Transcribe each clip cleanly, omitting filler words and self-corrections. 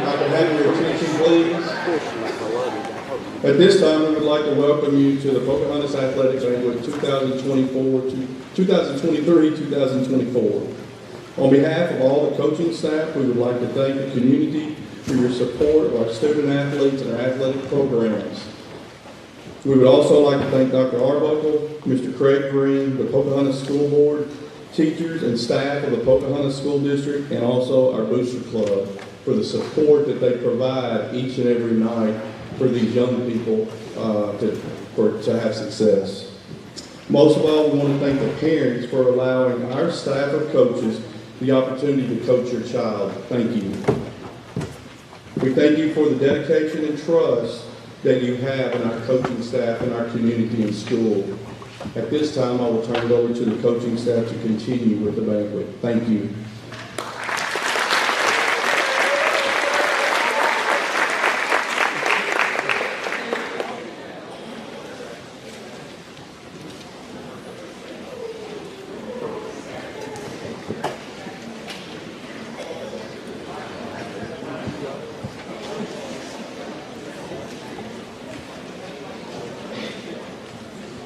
I can have your attention, please. At this time, we would like to welcome you to the Pocahontas Athletic Banquet 2023-2024. On behalf of all the coaching staff, we would like to thank the community for your support of our student athletes and our athletic programs. We would also like to thank Dr. Arbuckle, Mr. Craig Green, the Pocahontas School Board, teachers and staff of the Pocahontas School District, and also our Booster Club for the support that they provide each and every night for these young people to have success. Most of all, we want to thank the parents for allowing our staff of coaches the opportunity to coach your child. Thank you. We thank you for the dedication and trust that you have in our coaching staff and our community and school. At this time, I will turn it over to the coaching staff to continue with the banquet. Thank you.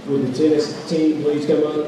Would the tennis team please come up?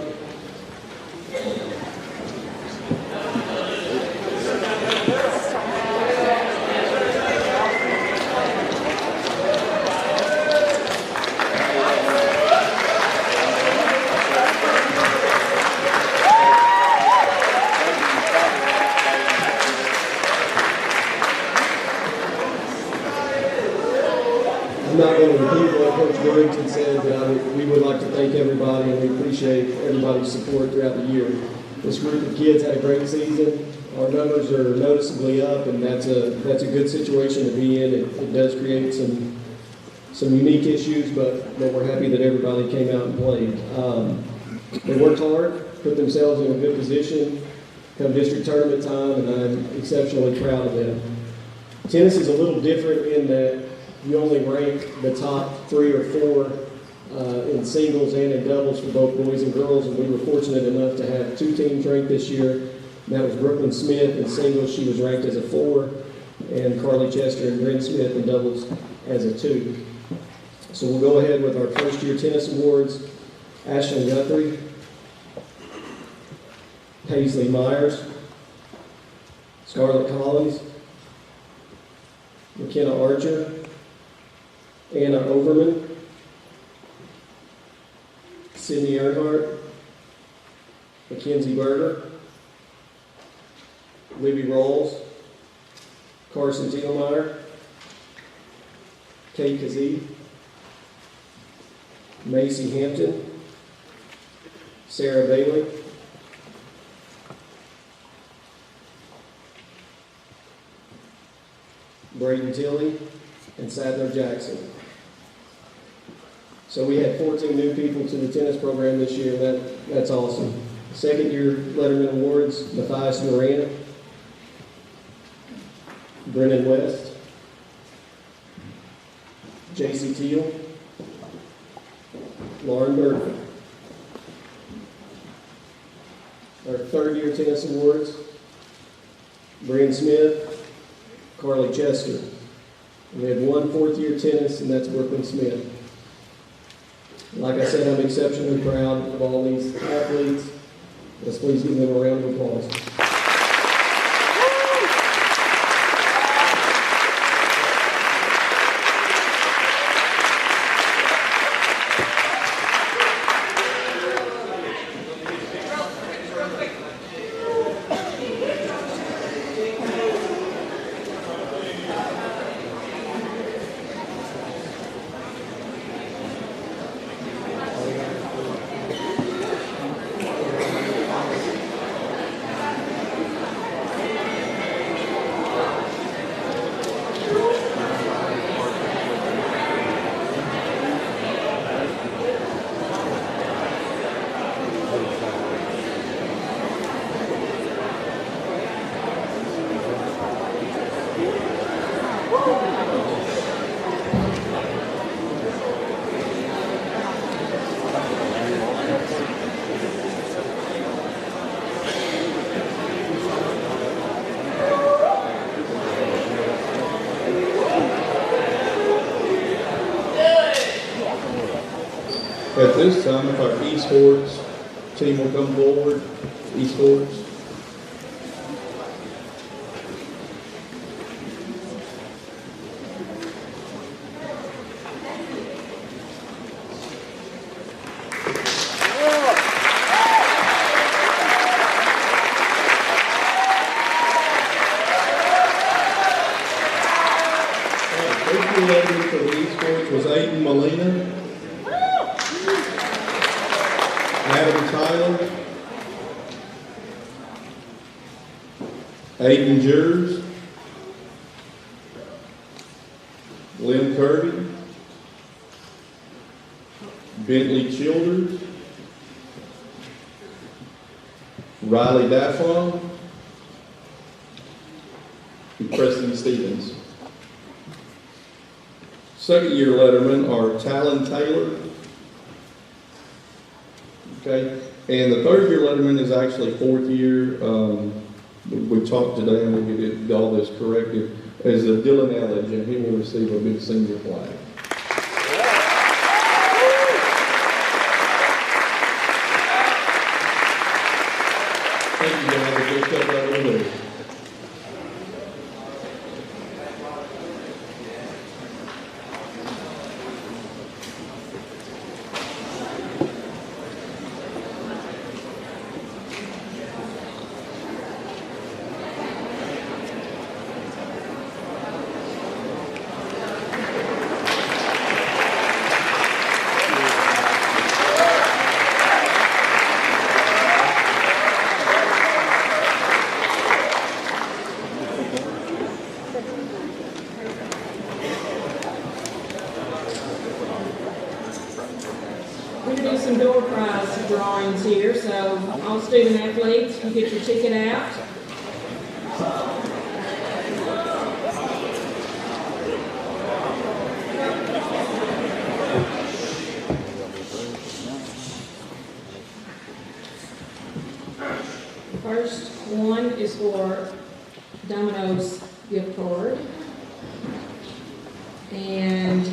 I'm not going to repeat what Coach Dorrington said, but we would like to thank everybody, and we appreciate everybody's support throughout the year. This group of kids had a great season. Our numbers are noticeably up, and that's a good situation to be in. It does create some unique issues, but we're happy that everybody came out and played. They worked hard, put themselves in a good position come district tournament time, and I'm exceptionally proud of them. Tennis is a little different in that you only rank the top 3 or 4 in singles and in doubles for both boys and girls, and we were fortunate enough to have 2 teams ranked this year. And that was Brooklyn Smith in singles. She was ranked as a 4, and Carly Chester and Bryn Smith in doubles as a 2. So we'll go ahead with our first year tennis awards. Ashlyn Guthrie, Paisley Myers, Scarlett Collins, McKenna Archer, Anna Overman, Sydney Earnhardt, Mackenzie Berger, Libby Rolls, Carson Tiedemeyer, Kate Kazee, Macy Hampton, Sarah Bailey, Braden Tilley, and Sadler Jackson. So we had 14 new people to the tennis program this year, and that's awesome. Second year Letterman Awards, Matthias Moran, Brennan West, J.C. Teal, Lauren Burke. Our third year tennis awards, Bryn Smith, Carly Chester. And we had 1 fourth-year tennis, and that's Brooklyn Smith. Like I said, I'm exceptionally proud of all these athletes. Let's please give them a round of applause. At this time, if our Esports team will come forward, Esports. For the Esports was Aiden Molina, Adam Tyler, Aiden Jers, Lynn Kirby, Bentley Childers, Riley Daffron, and Preston Stevens. Second year lettermen are Talon Taylor. Okay, and the third year letterman is actually fourth year. We talked today and we did all this corrected. Is Dylan Elledge, and he will receive a big senior flag. Thank you guys. We'll get that right over there. We're going to do some door prize drawings here, so all student athletes, you get your ticket out. The first one is for Domino's gift card. And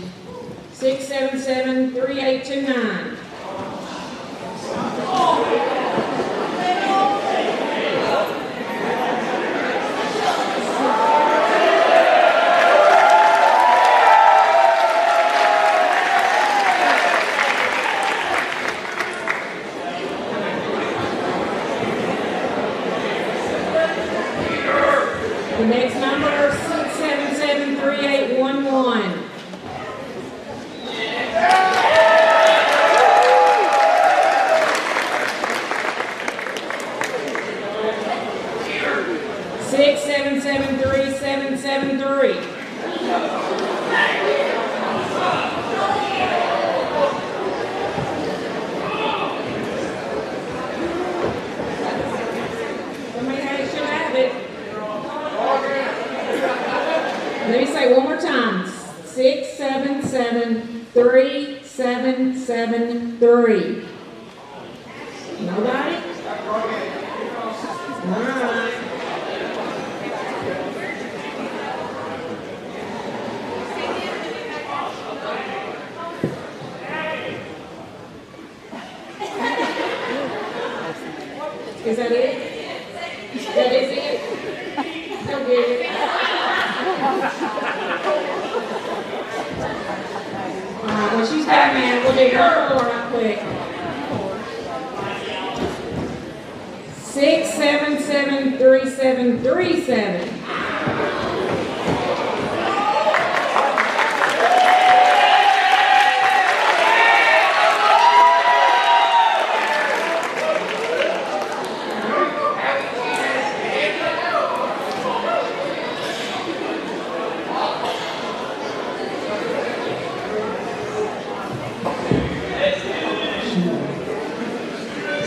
677-3829. The next number, 677-3811. Six, 773-773. Somebody should have it. Let me say one more time. 677-3773. Nobody? All right. Is that it? That is it? Go get it. All right, well, she's got me. We'll do one more right quick. 677-3737.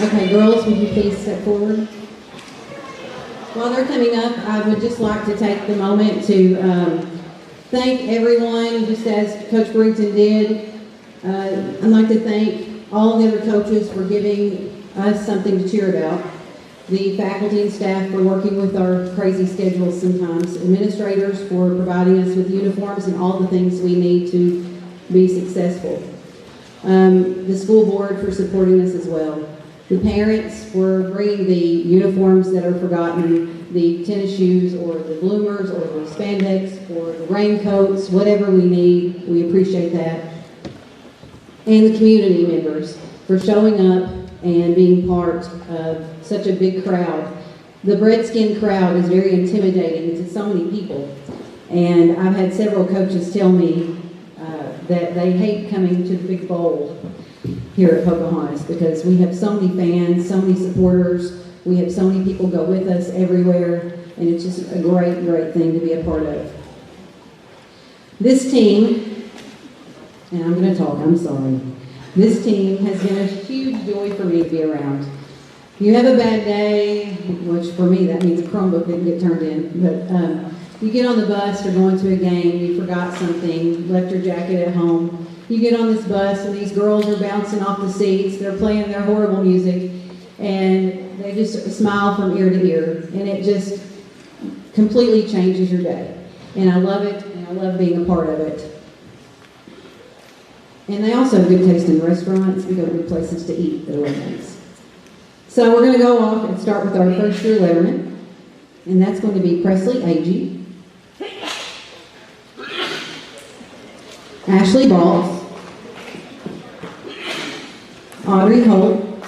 Okay, girls, would you please step forward? While they're coming up, I would just like to take the moment to thank everyone, just as Coach Brigton did. I'd like to thank all the other coaches for giving us something to cheer about. The faculty and staff for working with our crazy schedules sometimes. Administrators for providing us with uniforms and all the things we need to be successful. the school board for supporting us as well. The parents for bringing the uniforms that are forgotten, the tennis shoes or the bloomers or the spandex or the raincoats, whatever we need, we appreciate that. And the community members for showing up and being part of such a big crowd. The Breadskin crowd is very intimidating to so many people. And I've had several coaches tell me that they hate coming to the big bowl here at Pocahontas because we have so many fans, so many supporters, we have so many people go with us everywhere, and it's just a great, great thing to be a part of. This team, and I'm going to talk, I'm sorry. This team has been a huge joy for me to be around. You have a bad day, which for me that means a Chromebook didn't get turned in, but you get on the bus or going to a game, you forgot something, left your jacket at home. You get on this bus and these girls are bouncing off the seats, they're playing their horrible music, and they just smile from ear to ear, and it just completely changes your day. And I love it, and I love being a part of it. And they also have good taste in restaurants. We go to good places to eat at weddings. So we're going to go off and start with our first year letterman, and that's going to be Presley Agee, Ashley Balls, Audrey Holt,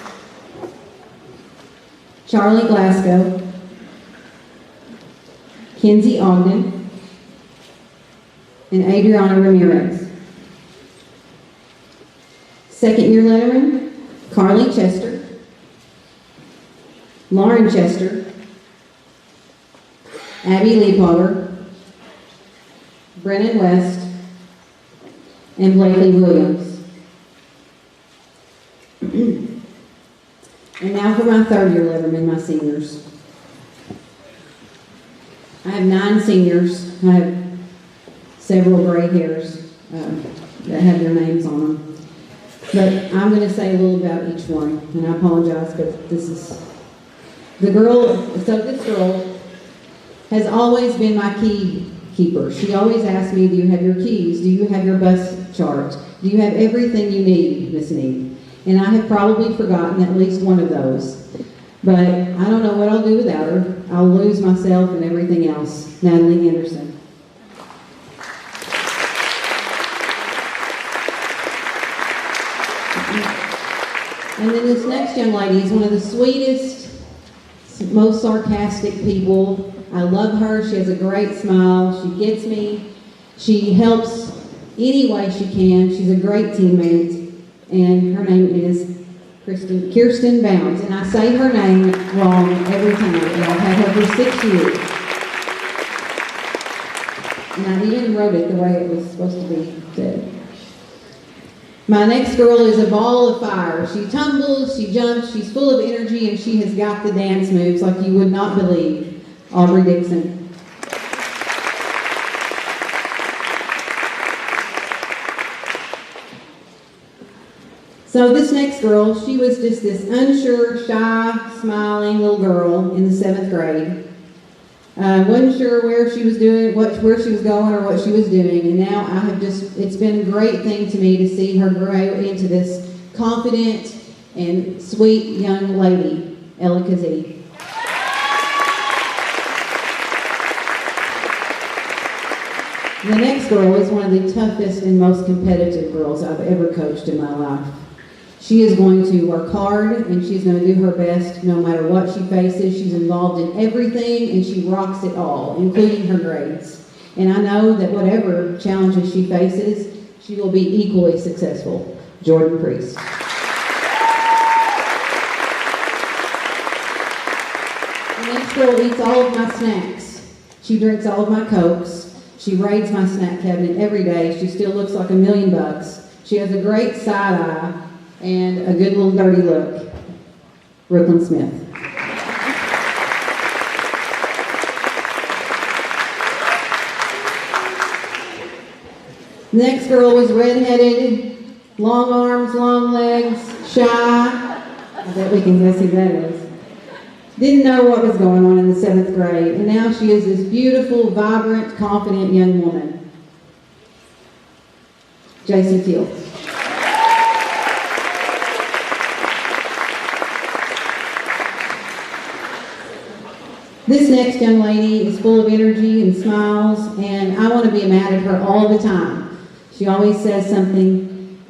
Charlie Glasgow, Kenzie Ogden, and Adriana Ramirez. Second year letterman, Carly Chester, Lauren Chester, Abby Leapotter, Brennan West, and Blakely Williams. And now for my third year letterman, my seniors. I have 9 seniors. I have several gray hairs that have their names on them. But I'm going to say a little about each one, and I apologize, but this is the girl. So this girl has always been my key keeper. She always asks me, do you have your keys? Do you have your bus chart? Do you have everything you need, Miss Need? And I have probably forgotten at least one of those. But I don't know what I'll do without her. I'll lose myself and everything else. Natalie Anderson. And then this next young lady is one of the sweetest, most sarcastic people. I love her. She has a great smile. She gets me. She helps any way she can. She's a great teammate. And her name is Kirsten Bounds. And I say her name wrong every time. And I've had her for 6 years. And I even wrote it the way it was supposed to be said. My next girl is a ball of fire. She tumbles, she jumps, she's full of energy, and she has got the dance moves like you would not believe. Aubrey Dixon. So this next girl, she was just this unsure, shy, smiling little girl in the 7th grade. Wasn't sure where she was doing, where she was going or what she was doing, and now I have it's been a great thing to me to see her grow into this confident and sweet young lady, Ella Kazee. The next girl is one of the toughest and most competitive girls I've ever coached in my life. She is going to work hard, and she's going to do her best no matter what she faces. She's involved in everything, and she rocks it all, including her grades. And I know that whatever challenges she faces, she will be equally successful. Jordan Priest. The next girl eats all of my snacks. She drinks all of my Cokes. She raids my snack cabinet every day. She still looks like $1,000,000. She has a great side eye and a good little dirty look. Brooklyn Smith. The next girl was redheaded, long arms, long legs, shy. I bet we can guess who that is. Didn't know what was going on in the 7th grade, and now she is this beautiful, vibrant, confident young woman. J.C. Teal. This next young lady is full of energy and smiles, and I want to be mad at her all the time. She always says something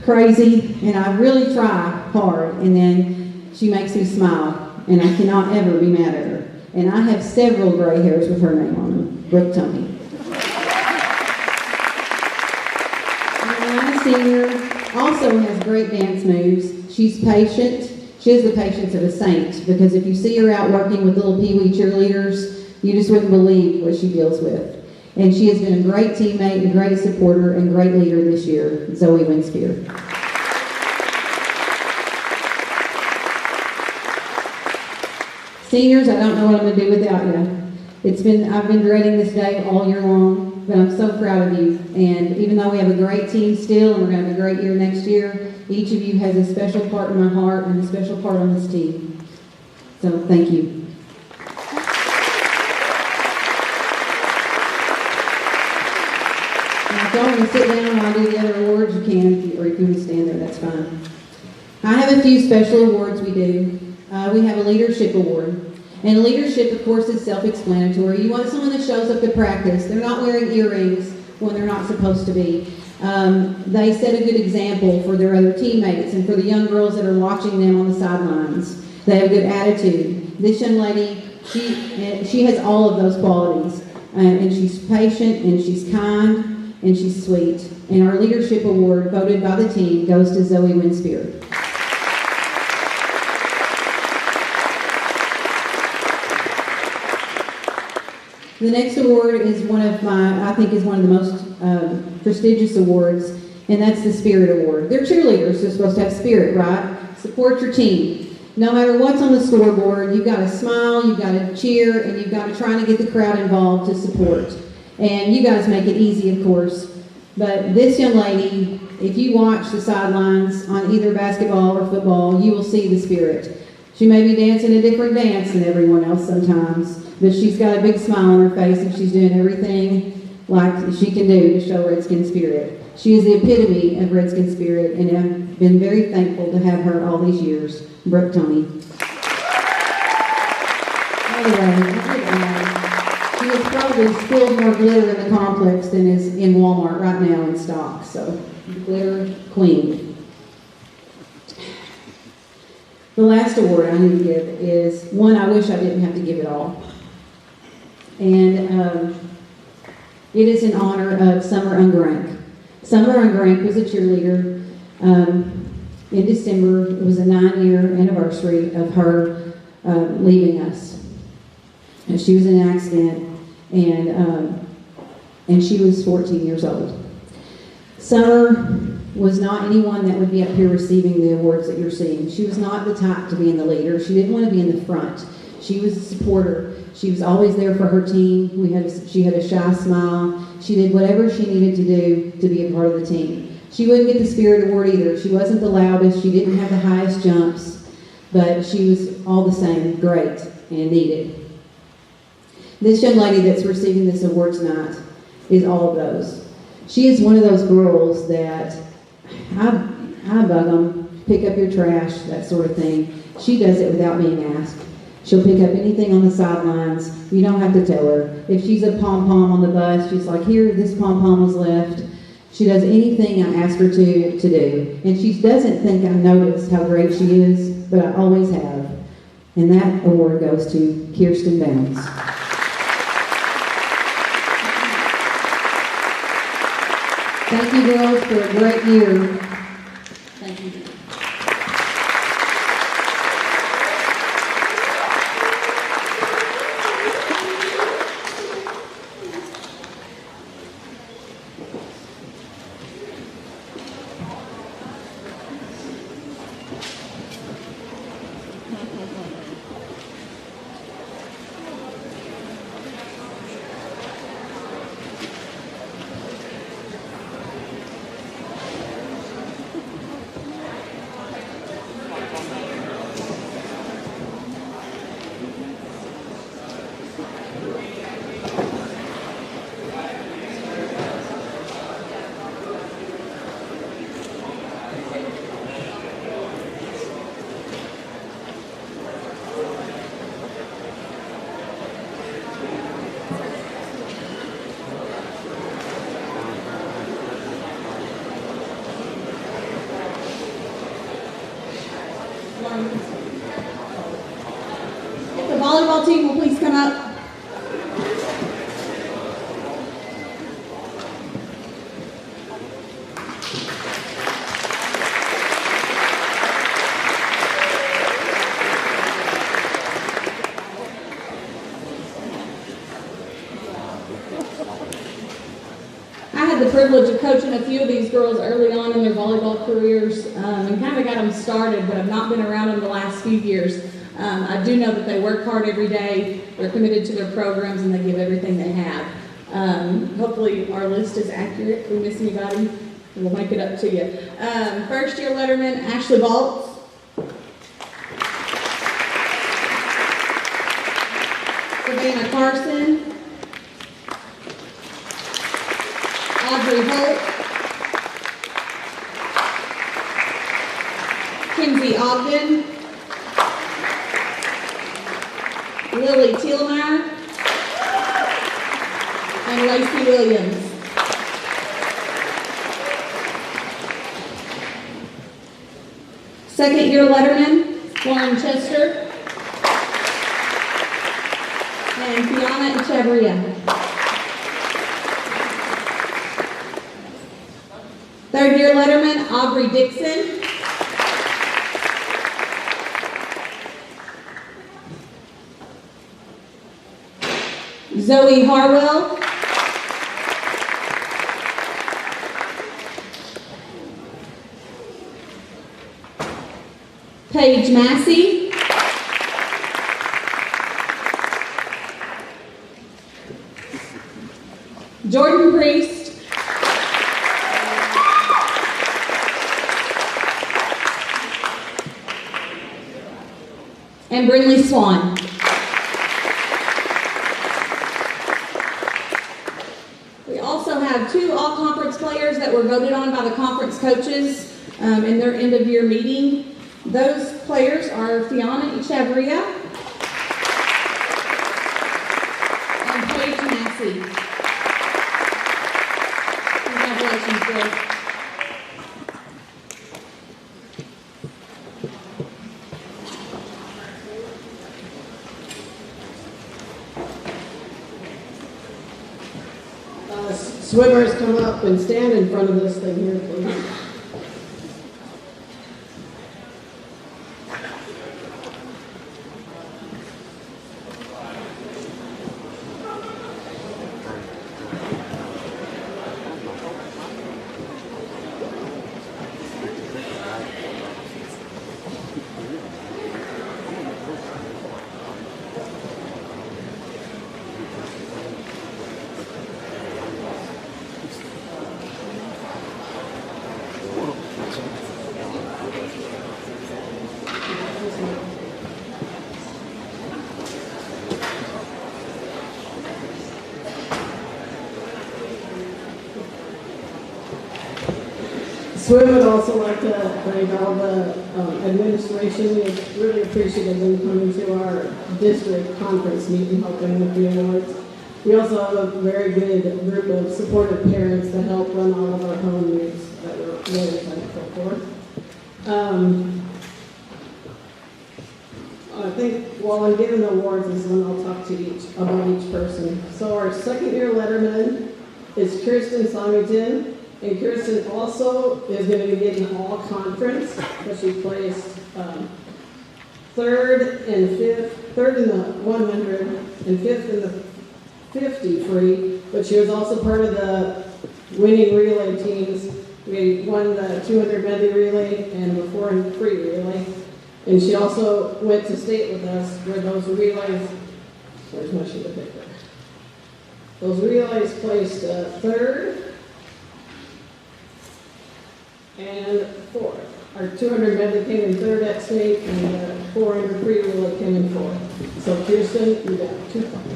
crazy, and I really try hard, and then she makes me smile, and I cannot ever be mad at her. And I have several gray hairs with her name on them, Brooke Tony. My senior also has great dance moves. She's patient. She has the patience of a saint, because if you see her out working with little pee-wee cheerleaders, you just wouldn't believe what she deals with. And she has been a great teammate, a great supporter, and great leader this year, Zoe Winspear. Seniors, I don't know what I'm going to do without you. I've been dreading this day all year long, but I'm so proud of you. And even though we have a great team still, and we're going to have a great year next year, each of you has a special part in my heart and a special part on this team. So thank you. Now, if y'all want to sit down while I do the other awards, you can, or if you want to stand there, that's fine. I have a few special awards we do. We have a leadership award. And leadership, of course, is self-explanatory. You want someone that shows up to practice. They're not wearing earrings when they're not supposed to be. They set a good example for their other teammates and for the young girls that are watching them on the sidelines. They have a good attitude. This young lady, she has all of those qualities. And she's patient, and she's kind, and she's sweet. And our leadership award, voted by the team, goes to Zoe Winspear. The next award is one of the most prestigious awards, and that's the Spirit Award. They're cheerleaders, they're supposed to have spirit, right? Support your team. No matter what's on the scoreboard, you've got to smile, you've got to cheer, and you've got to try to get the crowd involved to support. And you guys make it easy, of course. But this young lady, if you watch the sidelines on either basketball or football, you will see the spirit. She may be dancing a different dance than everyone else sometimes, but she's got a big smile on her face, and she's doing everything like she can do to show Redskin spirit. She is the epitome of Redskin spirit, and I've been very thankful to have her all these years. Brooke Tony. By the way, she has probably spilled more glitter in the complex than is in Walmart right now in stock, so glitter queen. The last award I need to give is one I wish I didn't have to give it all. And it is in honor of Summer Ungerank. Summer Ungerank was a cheerleader. In December, it was a 9-year anniversary of her leaving us. And she was in an accident, and she was 14 years old. Summer was not anyone that would be up here receiving the awards that you're seeing. She was not the type to be in the leader. She didn't want to be in the front. She was a supporter. She was always there for her team. She had a shy smile. She did whatever she needed to do to be a part of the team. She wouldn't get the Spirit Award either. She wasn't the loudest. She didn't have the highest jumps, but she was all the same great and needed. This young lady that's receiving this award tonight is all of those. She is one of those girls that I bug them, pick up your trash, that sort of thing. She does it without being asked. She'll pick up anything on the sidelines. You don't have to tell her. If she's a pom-pom on the bus, she's like, here, this pom-pom was left. She does anything I ask her to do. And she doesn't think I notice how great she is, but I always have. And that award goes to Kirsten Bounds. Thank you, girls, for a great year. Thank you. I had the privilege of coaching a few of these girls early on in their volleyball careers and kind of got them started, but I've not been around them the last few years. I do know that they work hard every day, they're committed to their programs, and they give everything they have. Hopefully our list is accurate. If we miss anybody, we'll make it up to you. First year letterman, Ashley Baltz. Savannah Carson. Audrey Holt. Kinsey Ogden. Lily Thielmeyer. And Lacey Williams. Second year letterman, Lauren Chester. And Fiona Echeverria. Third year letterman, Aubrey Dixon. Zoe Harwell. Paige Massey. Jordan Priest. And Brinley Swan. We also have two all-conference players that were voted on by the conference coaches in their end-of-year meeting. Those players are Fiona Echeverria and Paige Massey. Congratulations, girls. Swimmers, come up and stand in front of this thing here, please. Swim would also like to thank all the administration. We really appreciated them coming to our district conference meeting, helping with the awards. We also have a very good group of supportive parents that help run all of our home meets that we're really thankful for. I think while I'm giving the awards is when I'll talk to about each person. So our second year letterman is Kirsten Songington. And Kirsten also is going to be getting all conference, but she placed third in the 100 and fifth in the 50 free, but she was also part of the winning relay teams. We won the 200 medley relay and the 400 free relay. And she also went to state with us where those relays, where's my sheet of paper? Those relays placed third and fourth. Our 200 medley came in third at state, and the 400 free relay came in fourth. So Kirsten, you got 2 points.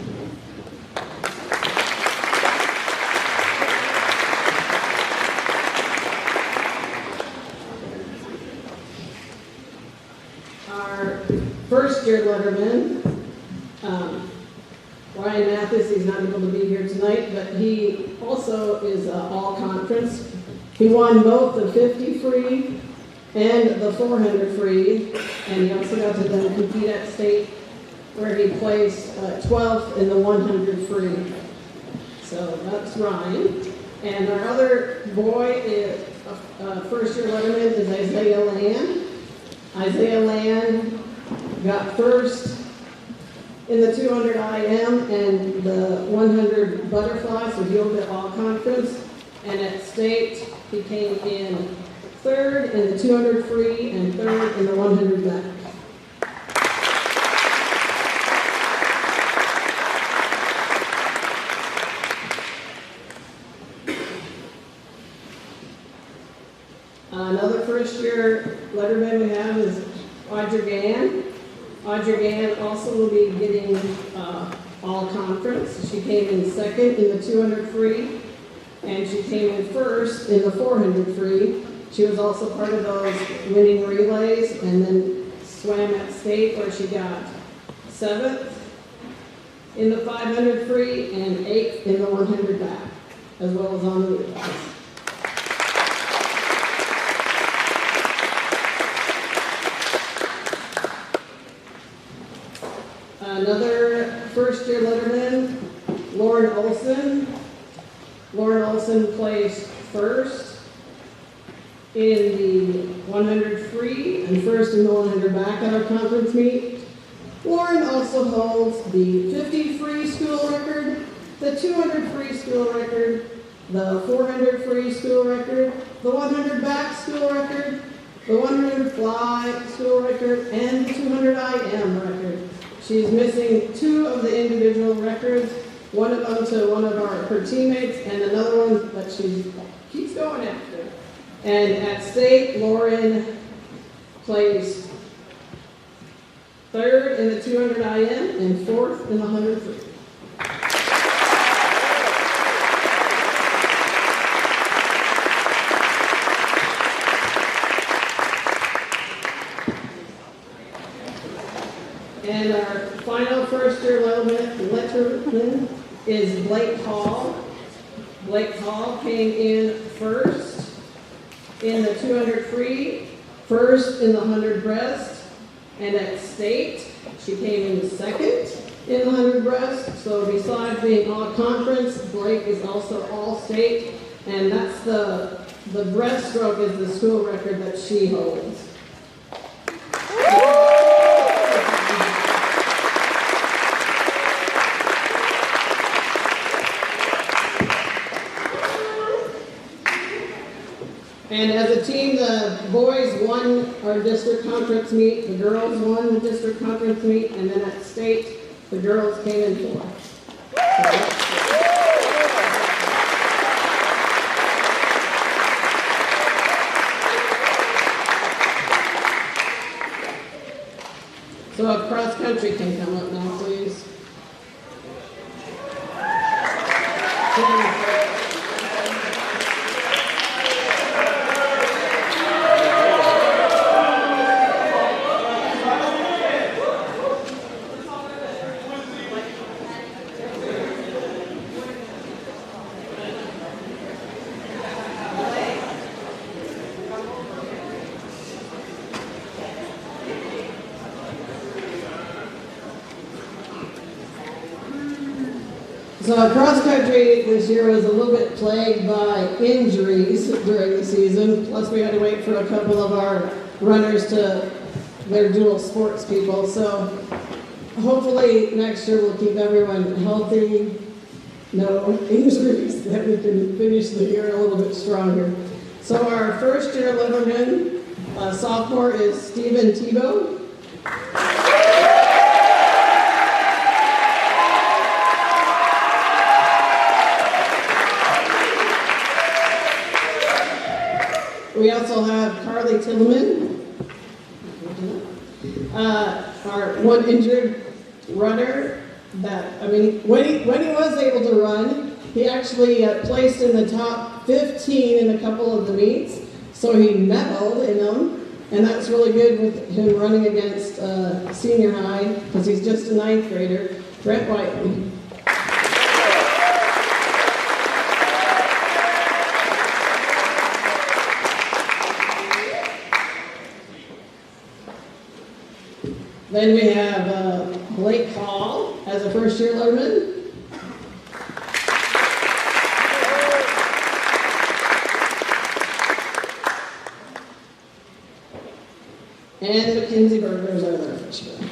Our first year letterman, Ryan Mathis, he's not able to be here tonight, but he also is all conference. He won both the 50 free and the 400 free, and he also got to then compete at state where he placed 12th in the 100 free. So that's Ryan. And our other boy is first year letterman is Isaiah Land. Isaiah Land got first in the 200 IM and the 100 butterfly, so he'll get all conference. And at state, he came in third in the 200 free and third in the 100 back. Another first-year letterman we have is Audrey Gann. Audrey Gann also will be getting all-conference. She came in second in the 200 free, and she came in first in the 400 free. She was also part of those winning relays, and then swam at state where she got 7th in the 500 free and 8th in the 100 back, as well as on the relays. Another first-year letterman, Lauren Olson. Lauren Olson placed first in the 100 free and first in the 100 back at our conference meet. Lauren also holds the 50 free school record, the 200 free school record, the 400 free school record, the 100 back school record, the 100 fly school record, and the 200 IM record. She's missing 2 of the individual records, one of them to one of her teammates, and another one that she keeps going after. And at state, Lauren placed 3rd in the 200 IM and 4th in the 100 free. And our final first-year letterman is Blake Hall. Blake Hall came in first in the 200 free, first in the 100 breast, and at state, she came in second in the 100 breast. So besides being all conference, Blake is also all state, and that's the breaststroke is the school record that she holds. And as a team, the boys won our district conference meet, the girls won the district conference meet, and then at state, the girls came in 4th. So if cross country can come up now, please. So cross country this year was a little bit plagued by injuries during the season. Plus we had to wait for a couple of our runners to their dual sports people. So hopefully next year we'll keep everyone healthy, no injuries, that we can finish the year a little bit stronger. So our first year letterman, sophomore is Stephen Tebow. We also have Carly Tillman, our one injured runner that, when he was able to run, he actually placed in the top 15 in a couple of the meets, so he medaled in them, and that's really good with him running against senior high, because he's just a 9th grader, Brett Whiteley. Then we have Blake Hall as a first-year letterman. And Mackenzie Berger is our other freshman.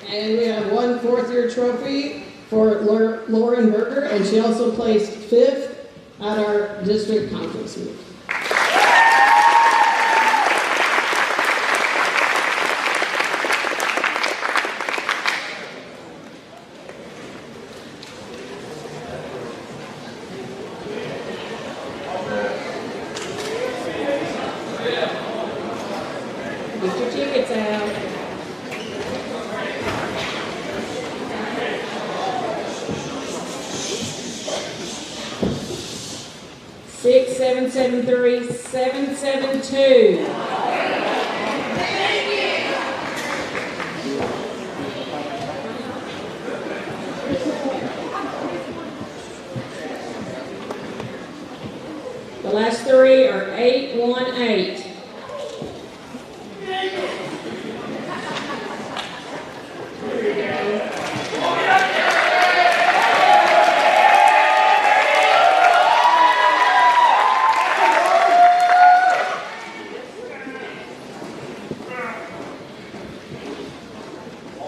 And we have one 4th-year Berger Trophy for Lauren Berger, and she also placed 5th at our district conference meet. Get your tickets out. Six, 773, 772. The last three are 818.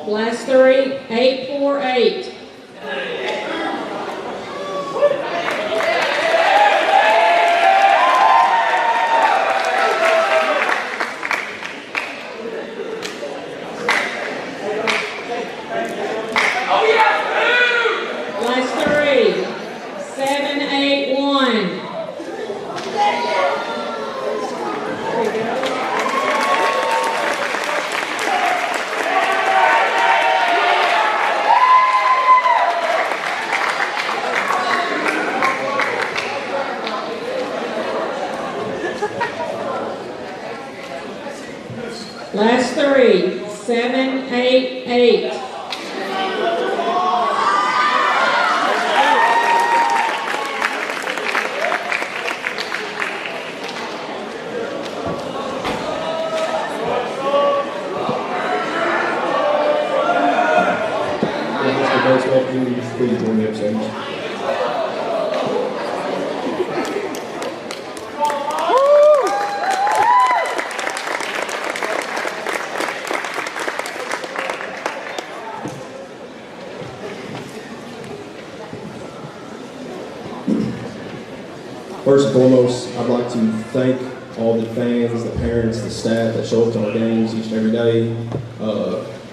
Last three, 848. Last three, 781. There you go. Last three, 788. Baseball communities, please join me up stage. First and foremost, I'd like to thank all the fans, the parents, the staff that show up to our games each and every day.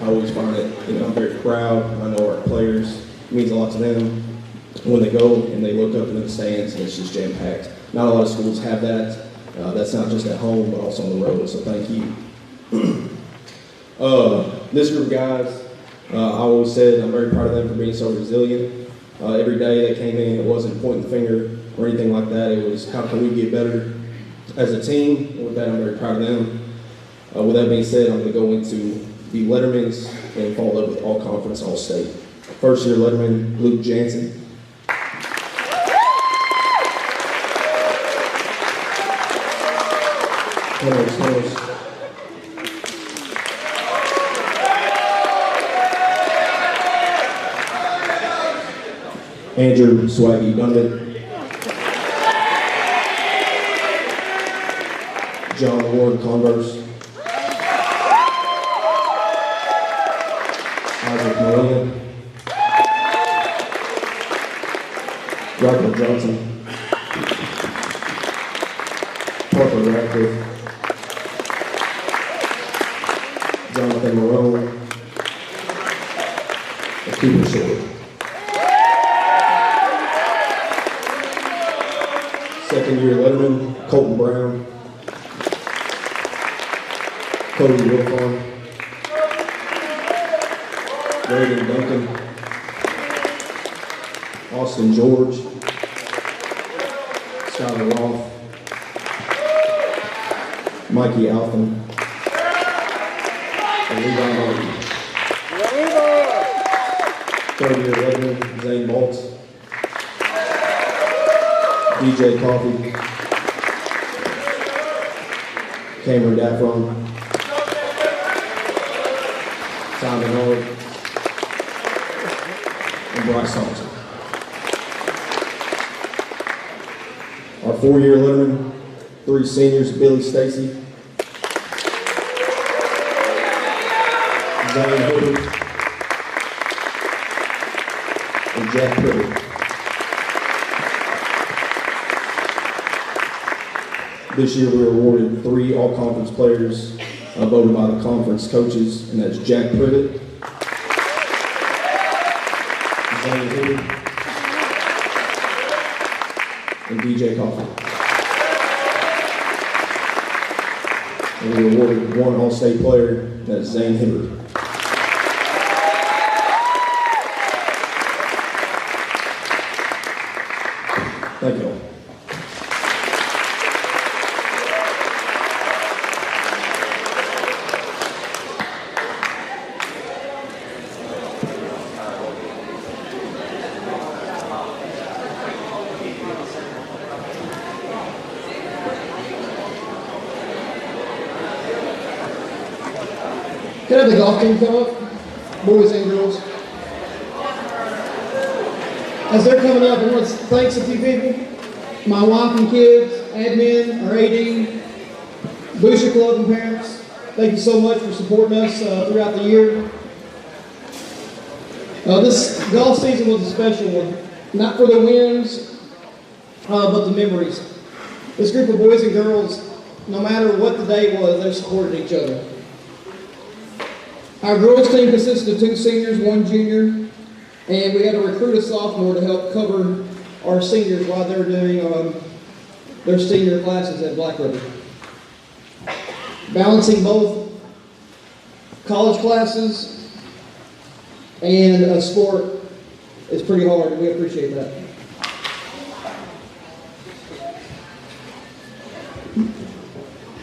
I always find it, I'm very proud. I know our players, it means a lot to them when they go and they look up into the stands and it's just jam-packed. Not a lot of schools have that. That's not just at home, but also on the road, so thank you. This group of guys, I always said I'm very proud of them for being so resilient. Every day they came in, it wasn't pointing the finger or anything like that. It was how can we get better as a team. And with that, I'm very proud of them. With that being said, I'm going to go into the Lettermans and follow up with all conference, all state. First year Letterman, Luke Jansen. Close. Andrew Swaggy Duncan. John Ward Converse. Isaac Molina. Michael Johnson. Parker Radcliffe. Jonathan Morone. And Cooper Short. Second year Letterman, Colton Brown. Cody Wilfon. Reagan Duncan. Austin George. Skylar Roth. Mikey Alphen. And Levi Martin. Third year Letterman, Zane Bolts. DJ Coffee. Cameron Daffron. Simon Howard. And Bryce Thompson. Our four-year Letterman, three seniors, Billy Stacy. Zane Hoover. and Jack Privet. This year we were awarded 3 all-conference players voted by the conference coaches, and that's Jack Privet, Zane Hibbert, and DJ Coffey. And we were awarded 1 all-state player, that's Zane Hibbert. Thank you all. Can I have the golf team come up? Boys and girls. As they're coming up, I want to thank a few people. My wife and kids, admin, our AD, Booster Club and parents. Thank you so much for supporting us throughout the year. This golf season was a special one. Not for the wins, but the memories. This group of boys and girls, no matter what the day was, they supported each other. Our girls team consisted of 2 seniors, 1 junior, and we had to recruit a sophomore to help cover our seniors while they're doing their senior classes at Black River. Balancing both college classes and a sport is pretty hard, and we appreciate that.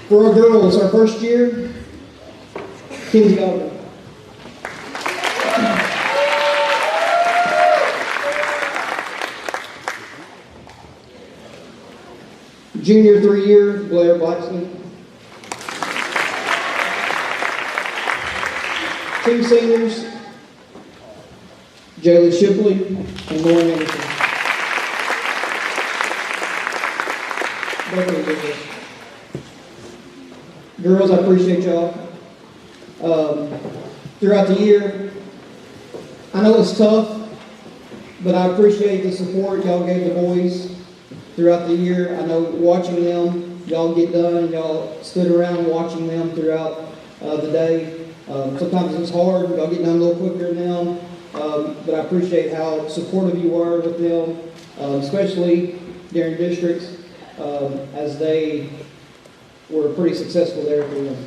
For our girls, our first year, Kinsey Auburn. Junior 3-year, Blair Blackson. 2 seniors, Jaylee Shipley and Lauren Anderson. Both of them. Girls, I appreciate y'all. Throughout the year, I know it's tough, but I appreciate the support y'all gave the boys throughout the year. I know watching them, y'all get done, y'all stood around watching them throughout the day. Sometimes it's hard, y'all get done a little quicker now, but I appreciate how supportive you were with them, especially during districts, as they were pretty successful there for them.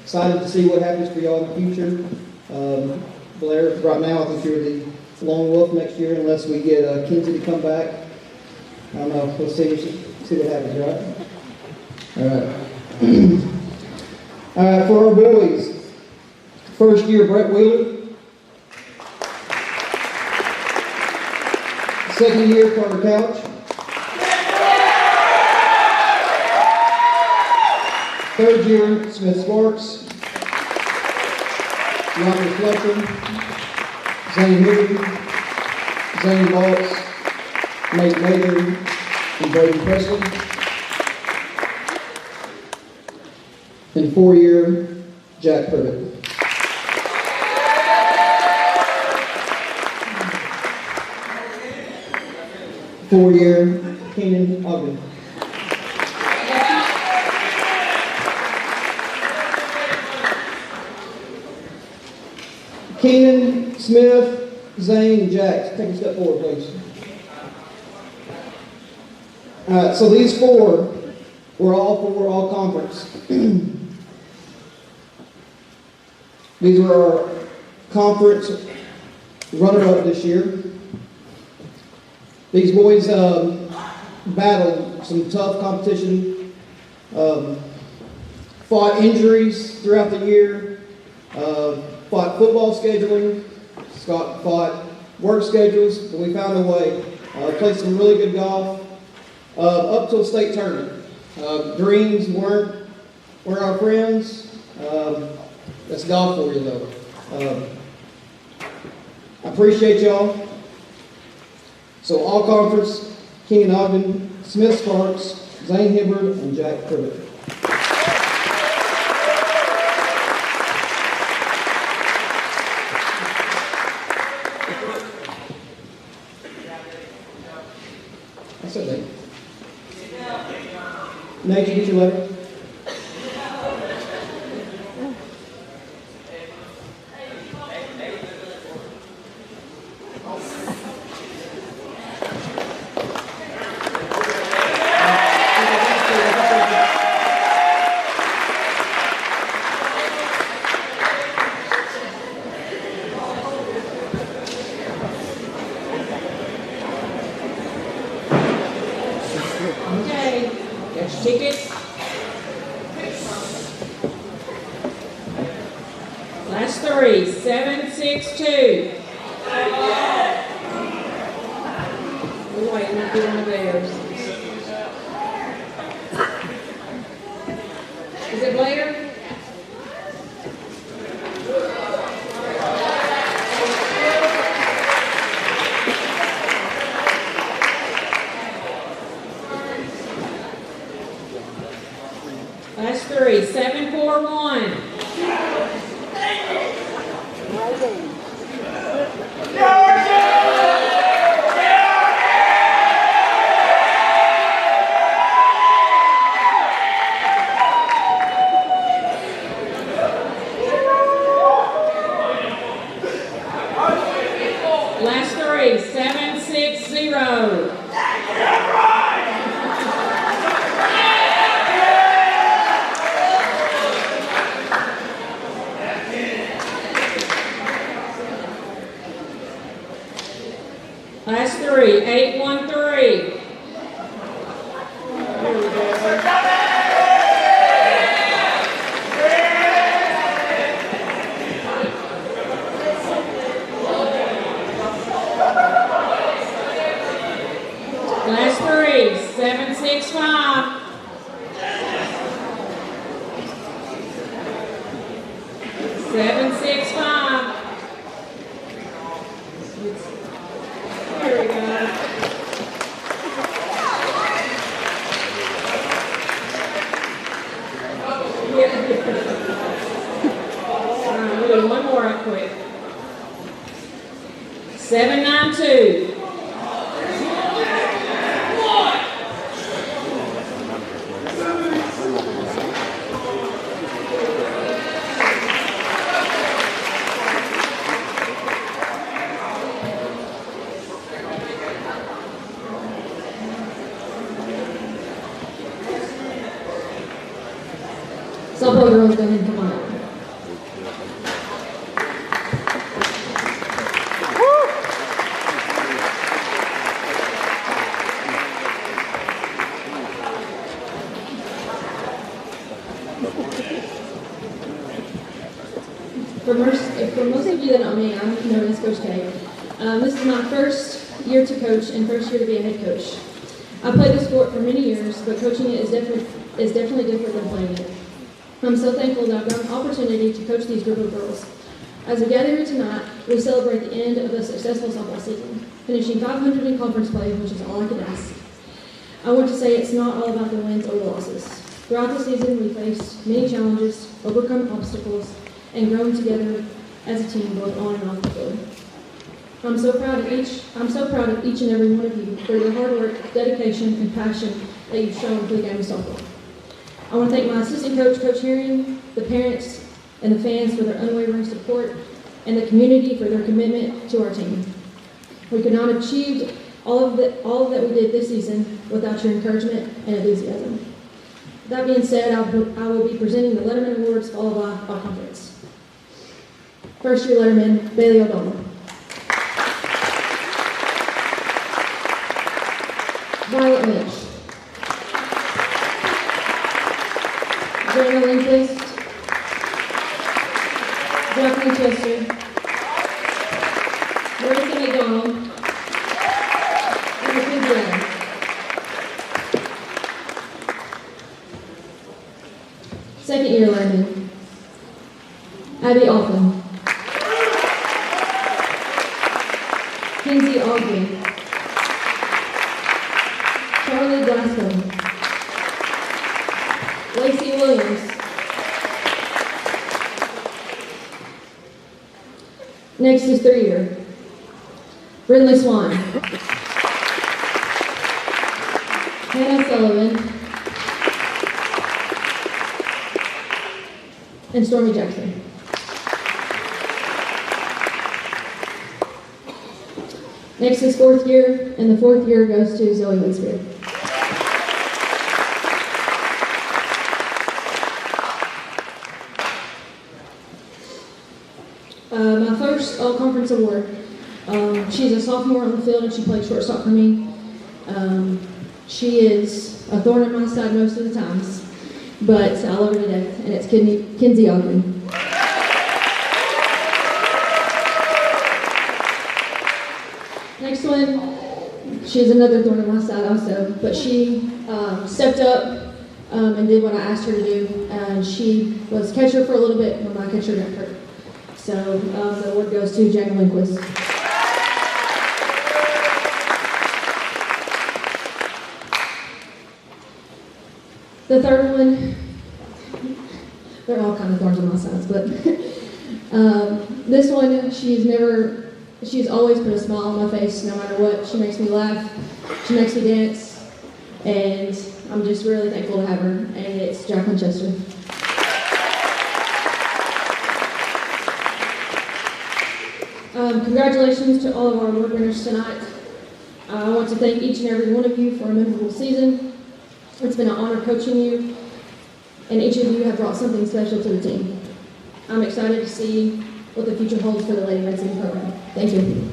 Excited to see what happens for y'all in the future. Blair, right now I think you're the lone wolf next year unless we get Kinsey to come back. I don't know. We'll see what happens, right? All right. All right, for our boys, first year, Brett Wheeler. Second year, Carter Couch. Third year, Smith Sparks. Yonder Fletcher. Zane Hibbert. Zane Baltz. Nate Mater and Brady Presley. And 4-year, Jack Privet. Four-year, Keenan Ogden. Keenan, Smith, Zane, and Jack. Take a step forward, please. All right, so these 4 were all conference. These were our conference runner-up this year. These boys battled some tough competition, fought injuries throughout the year, fought football scheduling, fought work schedules, but we found a way. Played some really good golf. Up to a state tournament. Greens weren't our friends. That's golf for you, though. I appreciate y'all. So all conference, Keenan Ogden, Smith Sparks, Zane Hibbert, and Jack Privet. said Nate. Nate, you get your letter? Okay, got your tickets. Last three, 762. We're waiting to get one of theirs. Is it Blair? Last three, 741. Last three, 760. Last three, 813. There we go. Last three, 765. Seven, 6, 5. There we go. We'll do one more right quick. 792. Softball girls, go ahead and come on up. For most of you that know me, I'm known as Coach K. This is my first year to coach and first year to be a head coach. I played the sport for many years, but coaching it is definitely different than playing it. I'm so thankful that I've got an opportunity to coach these group of girls. As we gather here tonight, we celebrate the end of a successful softball season, finishing 500 in conference play, which is all I could ask. I want to say it's not all about the wins or the losses. Throughout the season, we faced many challenges, overcome obstacles, and grown together as a team, both on and off the field. I'm so proud of each and every one of you for your hard work, dedication, and passion that you've shown for the game of softball. I want to thank my assistant coach, Coach Herring, the parents, and the fans for their unwavering support, and the community for their commitment to our team. We could not have achieved all of that we did this season without your encouragement and enthusiasm. That being said, I will be presenting the Letterman Awards followed by conference. First year Letterman, Bailey O'Donnell. Violet Mitch. Joanna Lindquist. Jacqueline Chester. Marissa McDonald. And Mackenzie Adams. Second year Letterman, Abby Alton. Kinsey Ogden. Charlie Glasgow. Lacey Williams. Next is 3-year. Brindley Swan. Hannah Sullivan, and Stormy Jackson. Next is fourth year, and the fourth year goes to Zoe Winspear. My first all-conference award. She's a sophomore on the field, and she played shortstop for me. She is a thorn in my side most of the times, but I love her to death, and it's Kinsey Ogden. Next one, she's another thorn in my side also, but she stepped up and did what I asked her to do. She was catcher for a little bit when my catcher got hurt. So the award goes to Jane Lindquist. The third one, they're all kind of thorns on my sides, but this one, she's always put a smile on my face no matter what. She makes me laugh, she makes me dance, and I'm just really thankful to have her, and it's Jacqueline Chester. Congratulations to all of our award winners tonight. I want to thank each and every one of you for a memorable season. It's been an honor coaching you, and each of you have brought something special to the team. I'm excited to see what the future holds for the Lady Red City program. Thank you.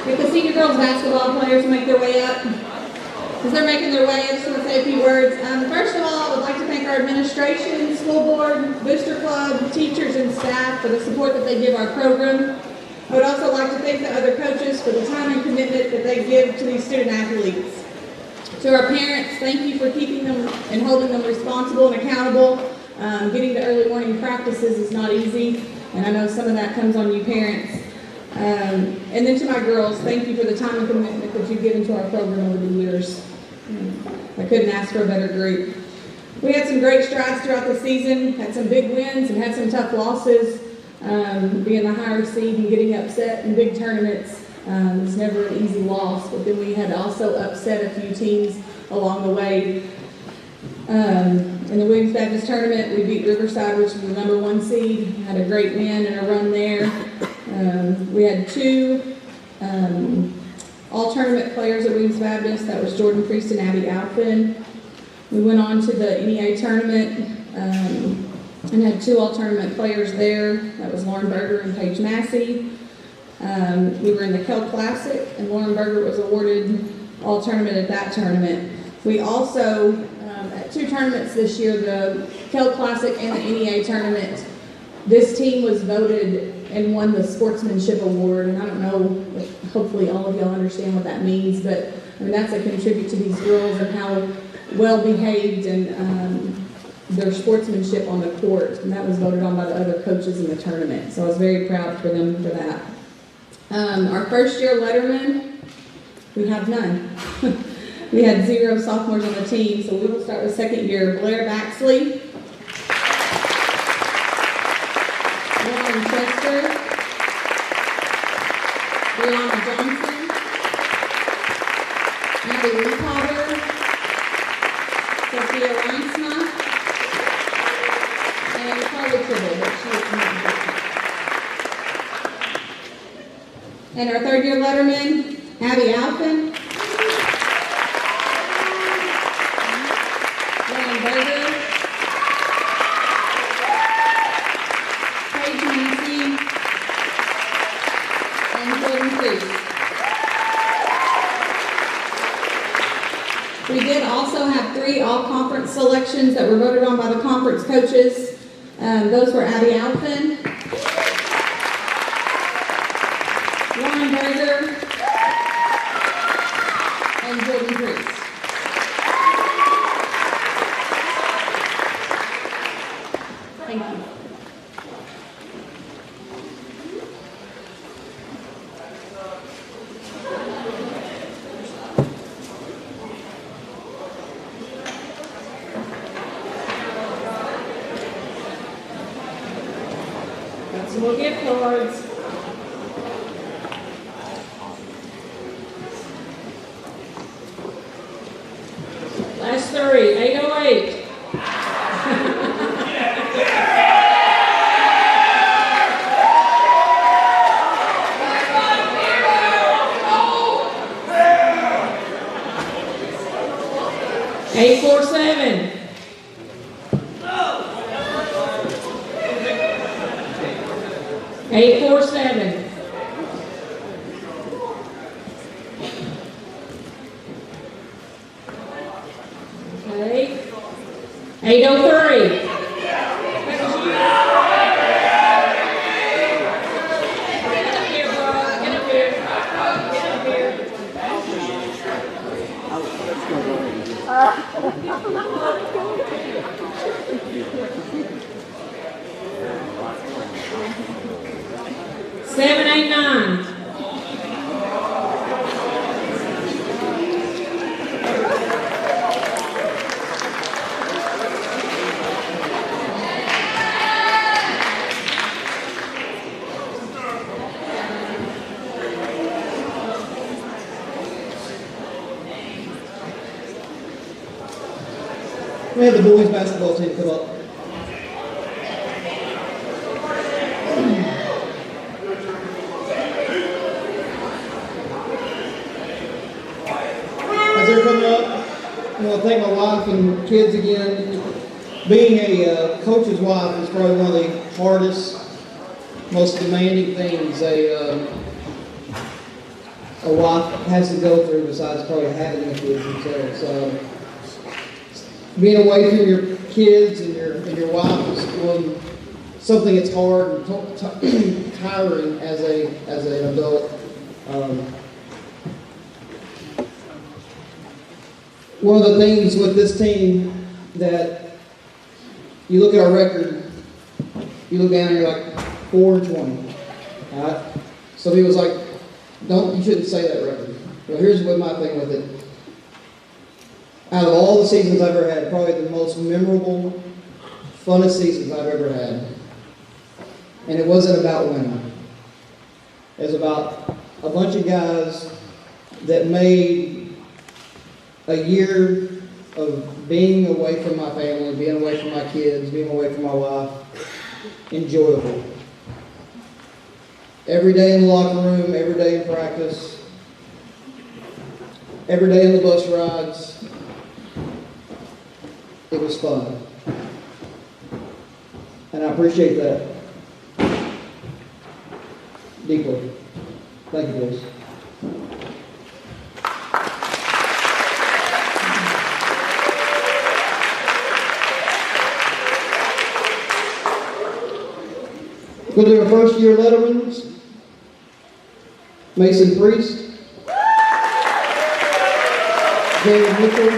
If the senior girls basketball players make their way up, as they're making their way, I just want to say a few words. First of all, I would like to thank our administration, school board, booster club, teachers, and staff for the support that they give our program. I would also like to thank the other coaches for the time and commitment that they give to these student athletes. To our parents, thank you for keeping them and holding them responsible and accountable. Getting to early morning practices is not easy, and I know some of that comes on you parents. And then to my girls, thank you for the time and commitment that you've given to our program over the years. I couldn't ask for a better group. We had some great strides throughout the season, had some big wins and had some tough losses. Being the higher seed and getting upset in big tournaments is never an easy loss, but then we had also upset a few teams along the way. In the Williams Baptist tournament, we beat Riverside, which was the #1 seed, had a great win and a run there. We had two all-tournament players at Williams Baptist. That was Jordan Priest and Abby Alpin. We went on to the NEA tournament and had two all-tournament players there. That was Lauren Berger and Paige Massey. We were in the Kell Classic, and Lauren Berger was awarded all-tournament at that tournament. We also, at two tournaments this year, the Kell Classic and the NEA tournament, this team was voted and won the Sportsmanship Award, and I don't know, hopefully all of y'all understand what that means, but I mean, that's a contribute to these girls and how well behaved and their sportsmanship on the court, and that was voted on by the other coaches in the tournament, so I was very proud for them for that. Our first year letterman, we have none. We had 0 sophomores on the team, so we will start with second year. Blair Baxley, Lauren Chester, Brianna Johnson, Abby Leapotter, Sophia Reinsma, and Carly Tribble, but she is not. And our third year letterman, Abby Alpin, Lauren Berger, Paige Massey, and Jordan Priest. We did also have 3 all-conference selections that were voted on by the conference coaches. Those were Abby Alphen, Lauren Berger, and Jordan Priest. Thank you. Got some more gift cards. Last 3, 808. Eight, 4, 7. 847. Okay. 803. Get up here, bro. Get up here. Get up here. 789. We have the boys basketball team come up. As they're coming up, I want to thank my wife and kids again. Being a coach's wife is probably one of the hardest, most demanding things a wife has to go through besides probably having the kids themselves. Being away from your kids and your wife is something that's hard and tiring as an adult. One of the things with this team that you look at our record, you look down and you're like 4-20. All right? Some people's like, you shouldn't say that record. Well, here's what my thing with it. Out of all the seasons I've ever had, probably the most memorable, funnest seasons I've ever had. And it wasn't about winning. It was about a bunch of guys that made a year of being away from my family, being away from my kids, being away from my wife, enjoyable. Every day in the locker room, every day in practice, every day in the bus rides, it was fun. And I appreciate that deeply. Thank you, boys. We'll do our first year lettermans. Mason Priest, Jared Mitchell,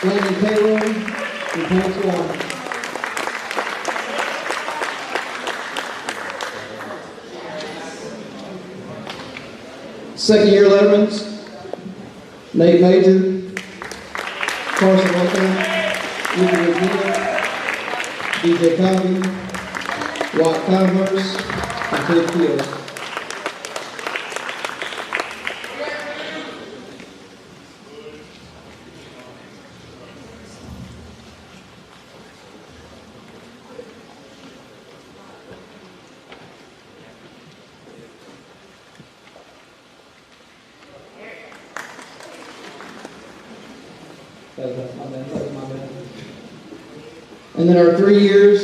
Landon Cairo, and Terrence Warren. Second year lettermans, Nate Major, Carson Walker, Ricky Regina, DJ Covey, Wyatt Converse, and Ted Fields. That was my bad. And then our 3 years,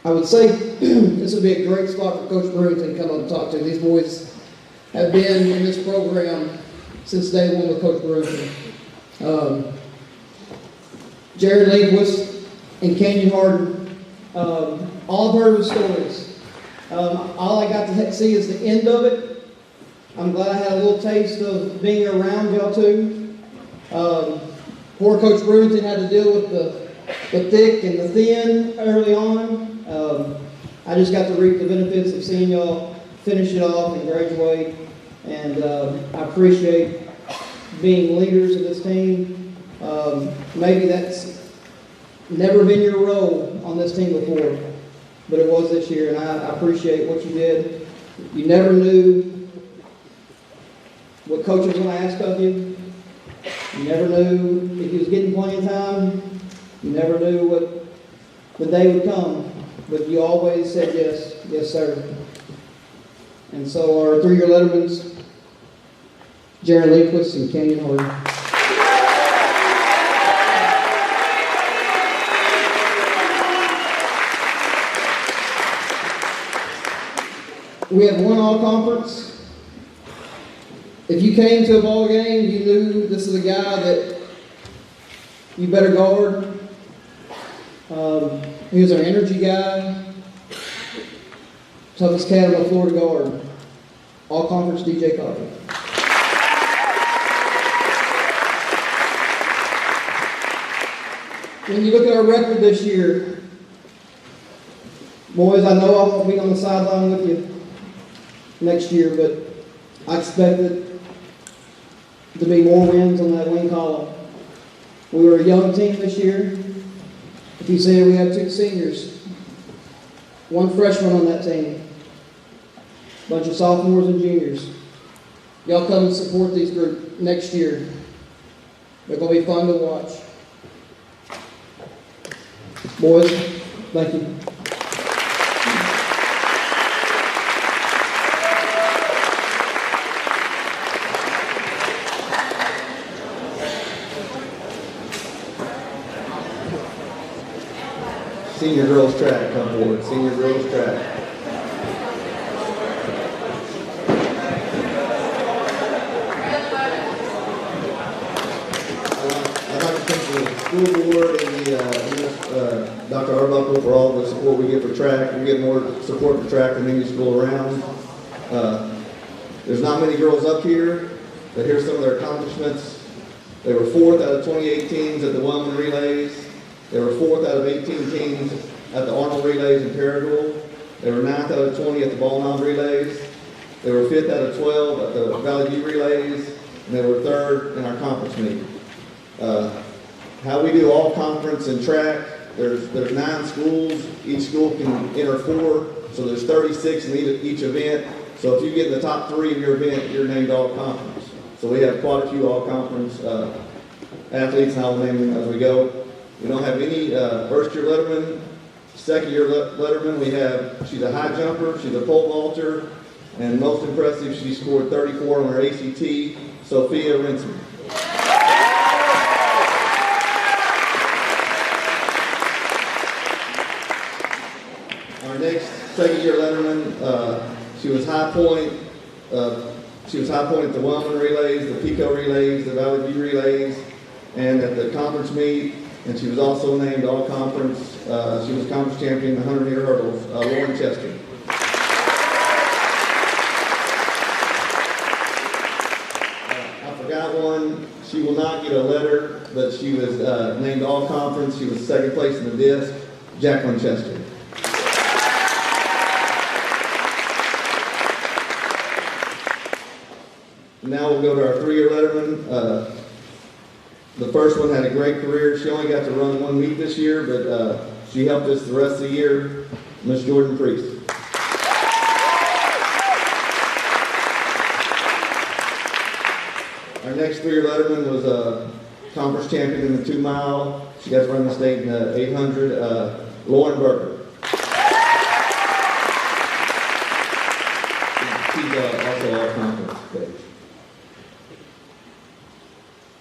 I would say this would be a great spot for Coach Brewington to come up and talk to. These boys have been in this program since day one with Coach Brewington. Jared Lindquist and Canyon Harden, all I've heard was stories. All I got to see is the end of it. I'm glad I had a little taste of being around y'all too. Poor Coach Brewington had to deal with the thick and the thin early on. I just got to reap the benefits of seeing y'all finish it off and graduate. And I appreciate being leaders of this team. Maybe that's never been your role on this team before, but it was this year, and I appreciate what you did. You never knew what coach was going to ask of you. You never knew if he was getting playing time. You never knew what the day would come, but you always said yes, yes sir. And so our 3-year lettermans, Jared Lindquist and Canyon Harden. We had one all-conference. If you came to a ball game, you knew this is a guy that you better guard. He was our energy guy. Toughest cat on the floor to guard. All-conference DJ Coffee. When you look at our record this year, boys, I know I won't be on the sideline with you next year, but I expect it to be more wins on that win column. We were a young team this year. If you say we have 2 seniors, 1 freshman on that team, a bunch of sophomores and juniors. Y'all come and support these groups next year. They're going to be fun to watch. Boys, thank you. Senior girls track, come forward. Senior girls track. I'd like to thank the school board and Dr. Arbuckle for all the support we get for track. We get more support for track than any school around. There's not many girls up here, but here's some of their accomplishments. They were 4th out of 28 teams at the Wellman Relays. They were 4th out of 18 teams at the Arnold Relays in Paragould. They were 9th out of 20 at the Ball Mound Relays. They were 5th out of 12 at the Valley View Relays. And they were 3rd in our conference meet. How we do all conference and track, there's 9 schools. Each school can enter 4, so there's 36 in each event. So if you get in the top 3 of your event, you're named all conference. So we have quite a few all conference athletes, and I'll name them as we go. We don't have any first-year letterman. Second-year letterman, we have, she's a high jumper, she's a pole vaulter, and most impressive, she scored 34 on her ACT, Sophia Rinson. Our next second-year letterman, she was high point. She was high point at the Wellman Relays, the Pico Relays, the Valley View Relays, and at the conference meet. And she was also named all-conference. She was conference champion in the 100-meter hurdles, Lauren Chester. I forgot one. She will not get a letter, but she was named all-conference. She was 2nd place in the disc, Jacqueline Chester. Now we'll go to our 3-year letterman. The first one had a great career. She only got to run 1 meet this year, but she helped us the rest of the year, Miss Jordan Priest. Our next 3-year letterman was a conference champion in the 2-mile. She got to run the state in the 800, Lauren Burger. She's also all conference coach.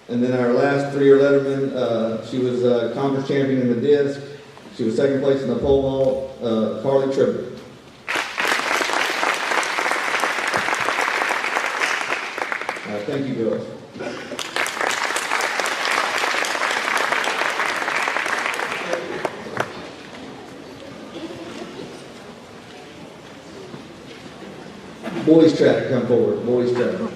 And then our last 3-year letterman, she was conference champion in the disc. She was 2nd place in the pole vault, Carly Tripper. Thank you, girls. Boys track, come forward. Boys track.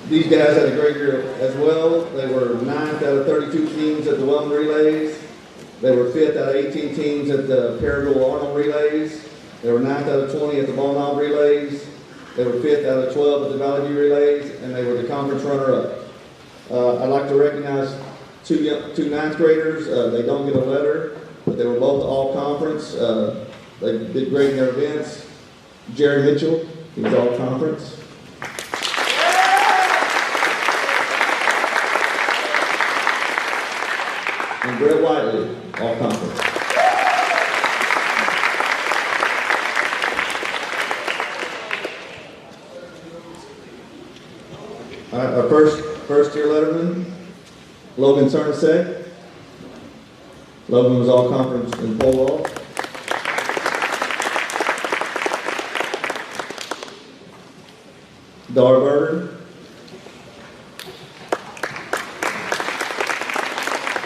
These guys had a great year as well. They were 9th out of 32 teams at the Weldon Relays. They were 5th out of 18 teams at the Paragould Arnold Relays. They were 9th out of 20 at the Ball Knob Relays. They were 5th out of 12 at the Valley View Relays, and they were the conference runner-up. I'd like to recognize two ninth graders. They don't get a letter, but they were both all-conference. They did great in their events. Jerry Mitchell, he was all-conference. And Brett Whiteley, all-conference. All right, our first-year letterman, Logan Cernasek. Logan was all-conference in pole vault. Darberger.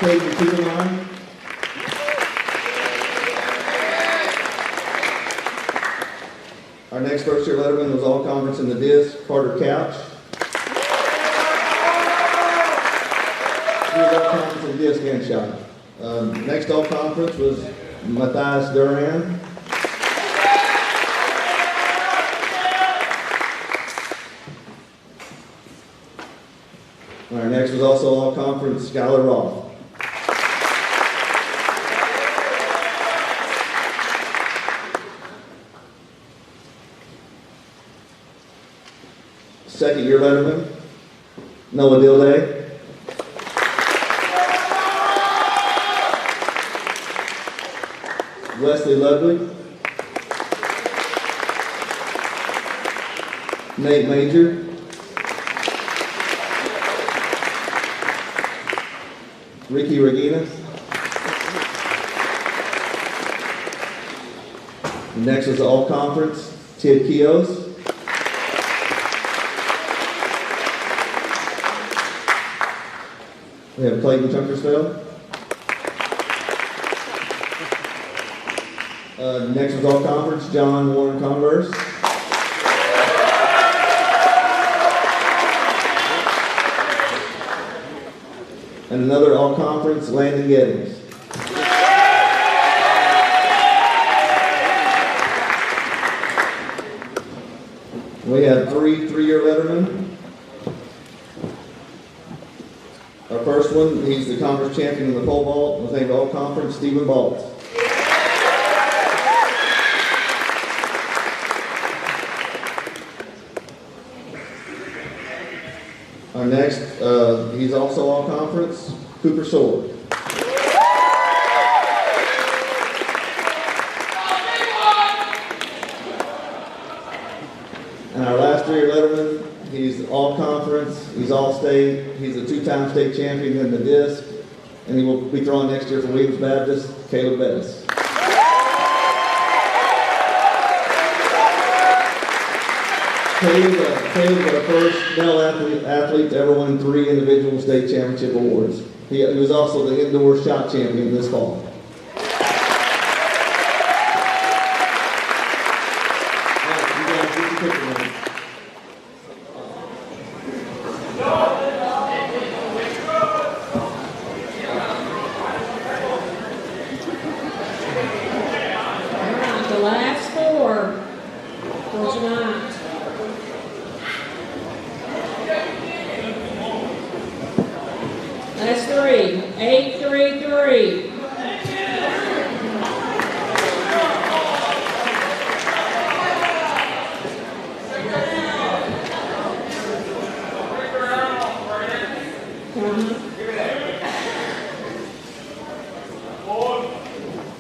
Caden Kugelheim. Our next first-year letterman was all-conference in the disc, Carter Couch. He was all-conference in disc and shot. Next all-conference was Matthias Duran. Our next was also all-conference Skylar Roth. Second-year letterman, Noah Dilday. Wesley Ludwig. Nate Major. Ricky Regina. Next is all-conference, Ted Keos. We have Clayton Tunkersfeld. Next was all-conference, John Warren Converse. And another all-conference, Landon Giddings. We have three-year lettermen. Our first one, he's the conference champion in the pole vault, was named all-conference, Stephen Baltz. Our next, he's also all-conference, Cooper Sword. And our last three-year letterman, he's all-conference, he's all-state, he's a two-time state champion in the disc, and he will be throwing next year for Williams Baptist, Caleb Bettis. Caleb was our first male athlete to ever win 3 individual state championship awards. He was also the indoor shot champion this fall. The last 4 for tonight. That's 3. 8, 3, 3.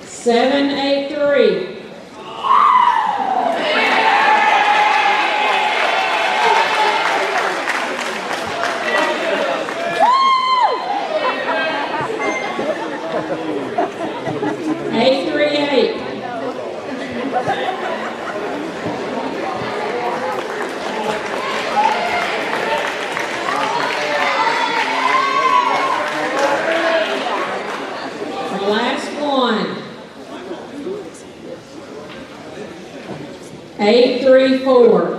Seven, 8, 3. 838. The last one. 834.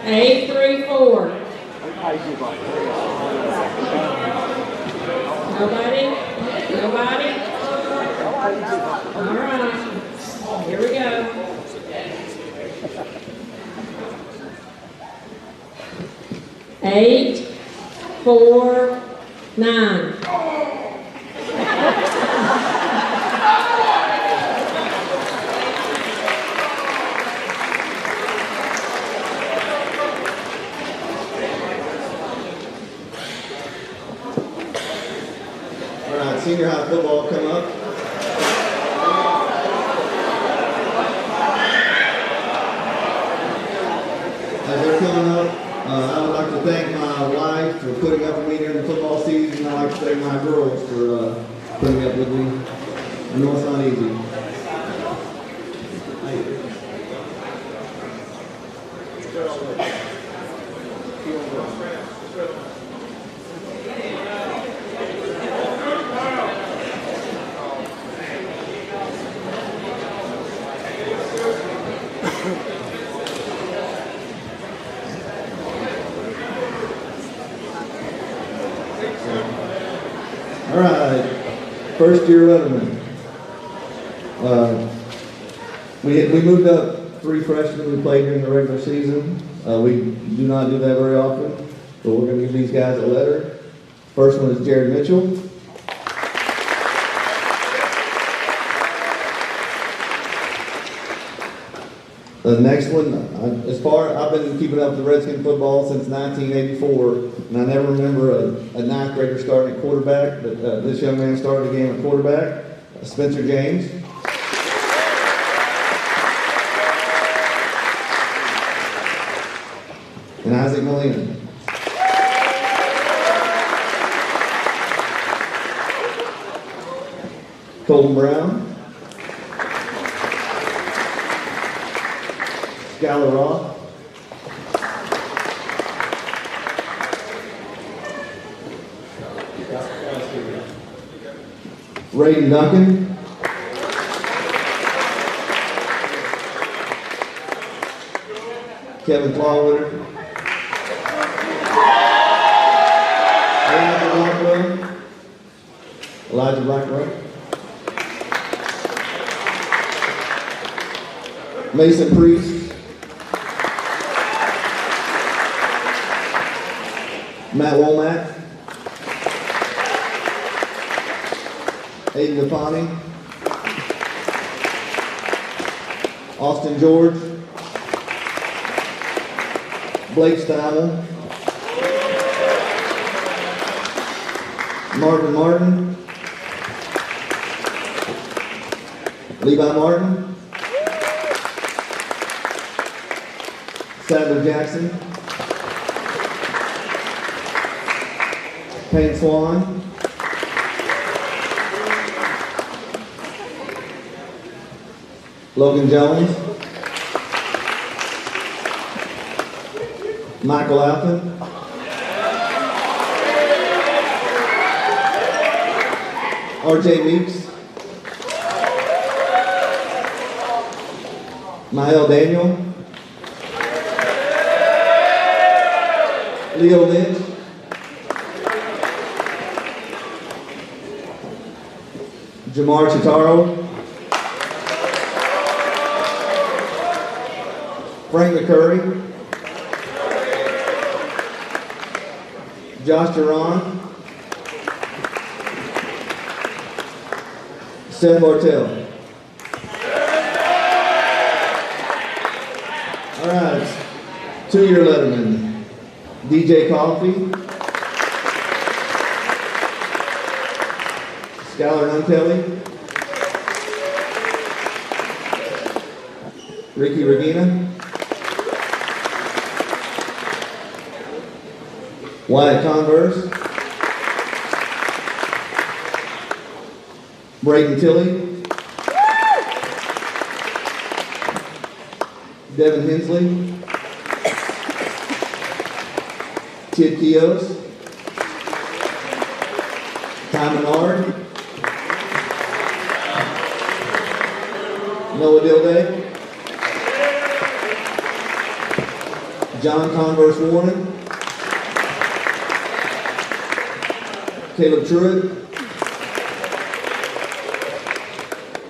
834. Nobody? Nobody? All right. Here we go. 849. All right, senior high football come up. As they're coming up, I would like to thank my wife for putting up with me during the football season. I'd like to thank my girls for putting up with me. I know it's not easy. All right, first year letterman. We moved up 3 freshmen we played during the regular season. We do not do that very often, but we're going to give these guys a letter. First one is Jared Mitchell. The next one, I've been keeping up with Redskin football since 1984, and I never remember a ninth grader starting at quarterback, but this young man started the game at quarterback, Spencer James. And Isaac Molina. Colton Brown. Skylar Roth. Rayden Duncan. Kevin Clawwood. Elijah Blackwell. Mason Priest. Matt Womack. Aiden Depani. Austin George. Blake Steimel. Marvin Martin. Levi Martin. Sadler Jackson. Payne Swan. Logan Jones. Michael Alpin. RJ Meeks. Mael Daniel. Leo Lynch. Jamar Chitaro. Frank McCurry. Josh Duran. Seth Bartell. All right, 2-year letterman. DJ Coffey. Skylar Nuntelli. Ricky Regina. Wyatt Converse, Braden Tilley, Devin Hensley, Tid Keos, Ty Menard, Noah Dilday, John Converse Warren, Caleb Truitt,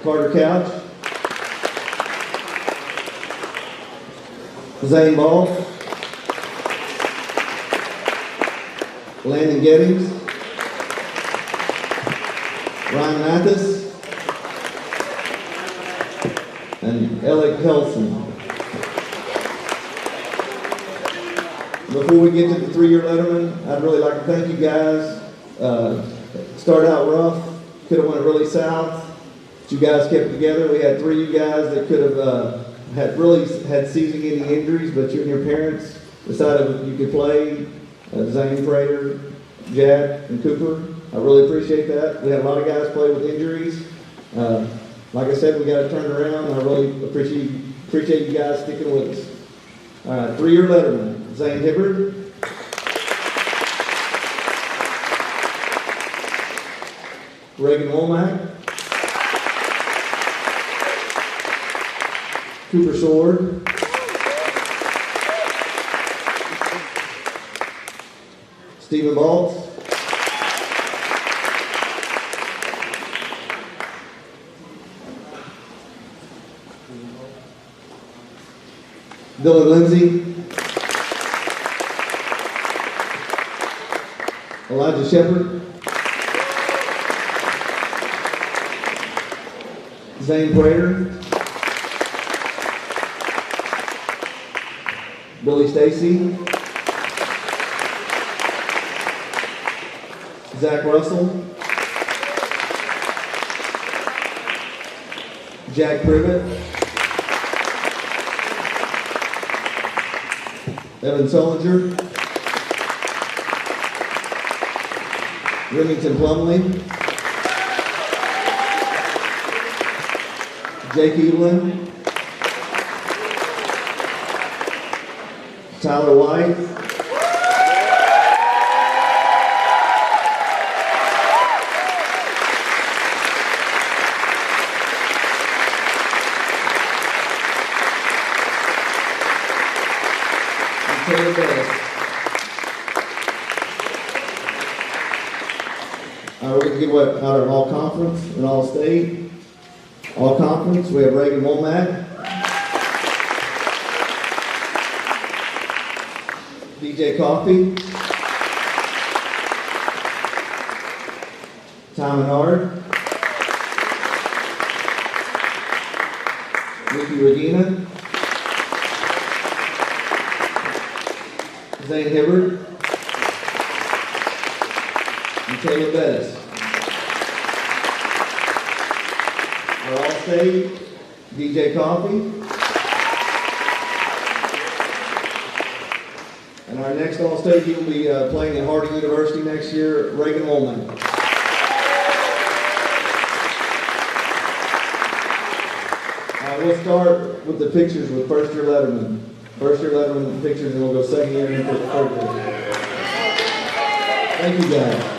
Carter Couch, Zane Ball, Landon Gettings, Ryan Mathis, and Alec Helson. Before we get to the 3-year letterman, I'd really like to thank you guys. Started out rough, could have went really south, but you guys kept it together. We had 3 of you guys that could have had season-ending injuries, but you and your parents decided you could play. Zane, Prater, Jack, and Cooper. I really appreciate that. We had a lot of guys play with injuries. Like I said, we got it turned around, and I really appreciate you guys sticking with us. All right, 3-year letterman, Zane Hibbard, Reagan Womack, Cooper Sword, Stephen Baltz, Dylan Lindsay, Elijah Shepard, Zane Prater, Billy Stacy, Zach Russell, Jack Privet, Evan Solinger, Remington Plumley, Jake Evelyn, Tyler White, and Taylor Best. We're going to give out our all-conference and all-state. All-conference, we have Reagan Womack, DJ Coffey, Tom Menard, Ricky Regina, Zane Hibbard, and Taylor Bettis. Our All-State, DJ Coffey. And our next All-State, he will be playing at Harding University next year, Reagan Woolman. We'll start with the pictures with first-year letterman. First-year letterman pictures, and we'll go second year and third year. Thank you, guys.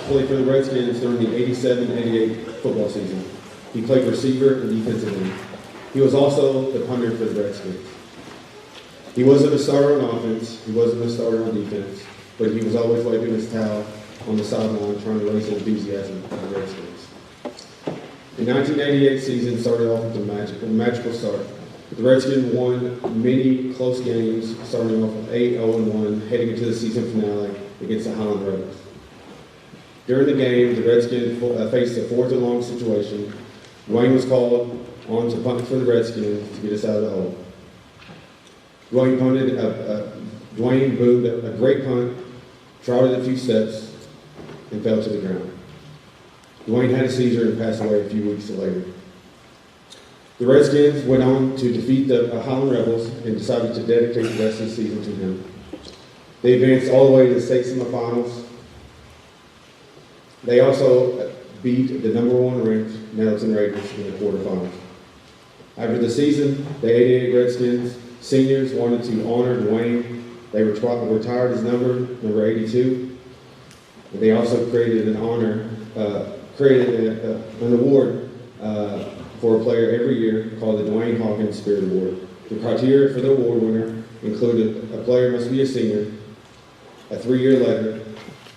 played for the Redskins during the 87-88 football season. He played receiver and defensive end. He was also the punter for the Redskins. He wasn't a starter on offense, he wasn't a starter on defense, but he was always waving his towel on the sideline trying to raise enthusiasm for the Redskins. The 1988 season started off with a magical start. The Redskins won many close games, starting off with 8-0-1, heading into the season finale against the Highland Rebels. During the game, the Redskins faced a 4th-and-long situation. Dwayne was called on to punt for the Redskins to get us out of the hole. Dwayne boomed a great punt, trotted a few steps, and fell to the ground. Dwayne had a seizure and passed away a few weeks later. The Redskins went on to defeat the Highland Rebels and decided to dedicate the rest of the season to him. They advanced all the way to the state semifinals. They also beat the #1 ranked Nettleton Raiders in the quarterfinals. After the season, the 88 Redskins seniors wanted to honor Dwayne. They retired his number 82. And they also created an award for a player every year called the Dwayne Hawkins Spirit Award. The criteria for the award winner included a player must be a senior, a 3-year letter,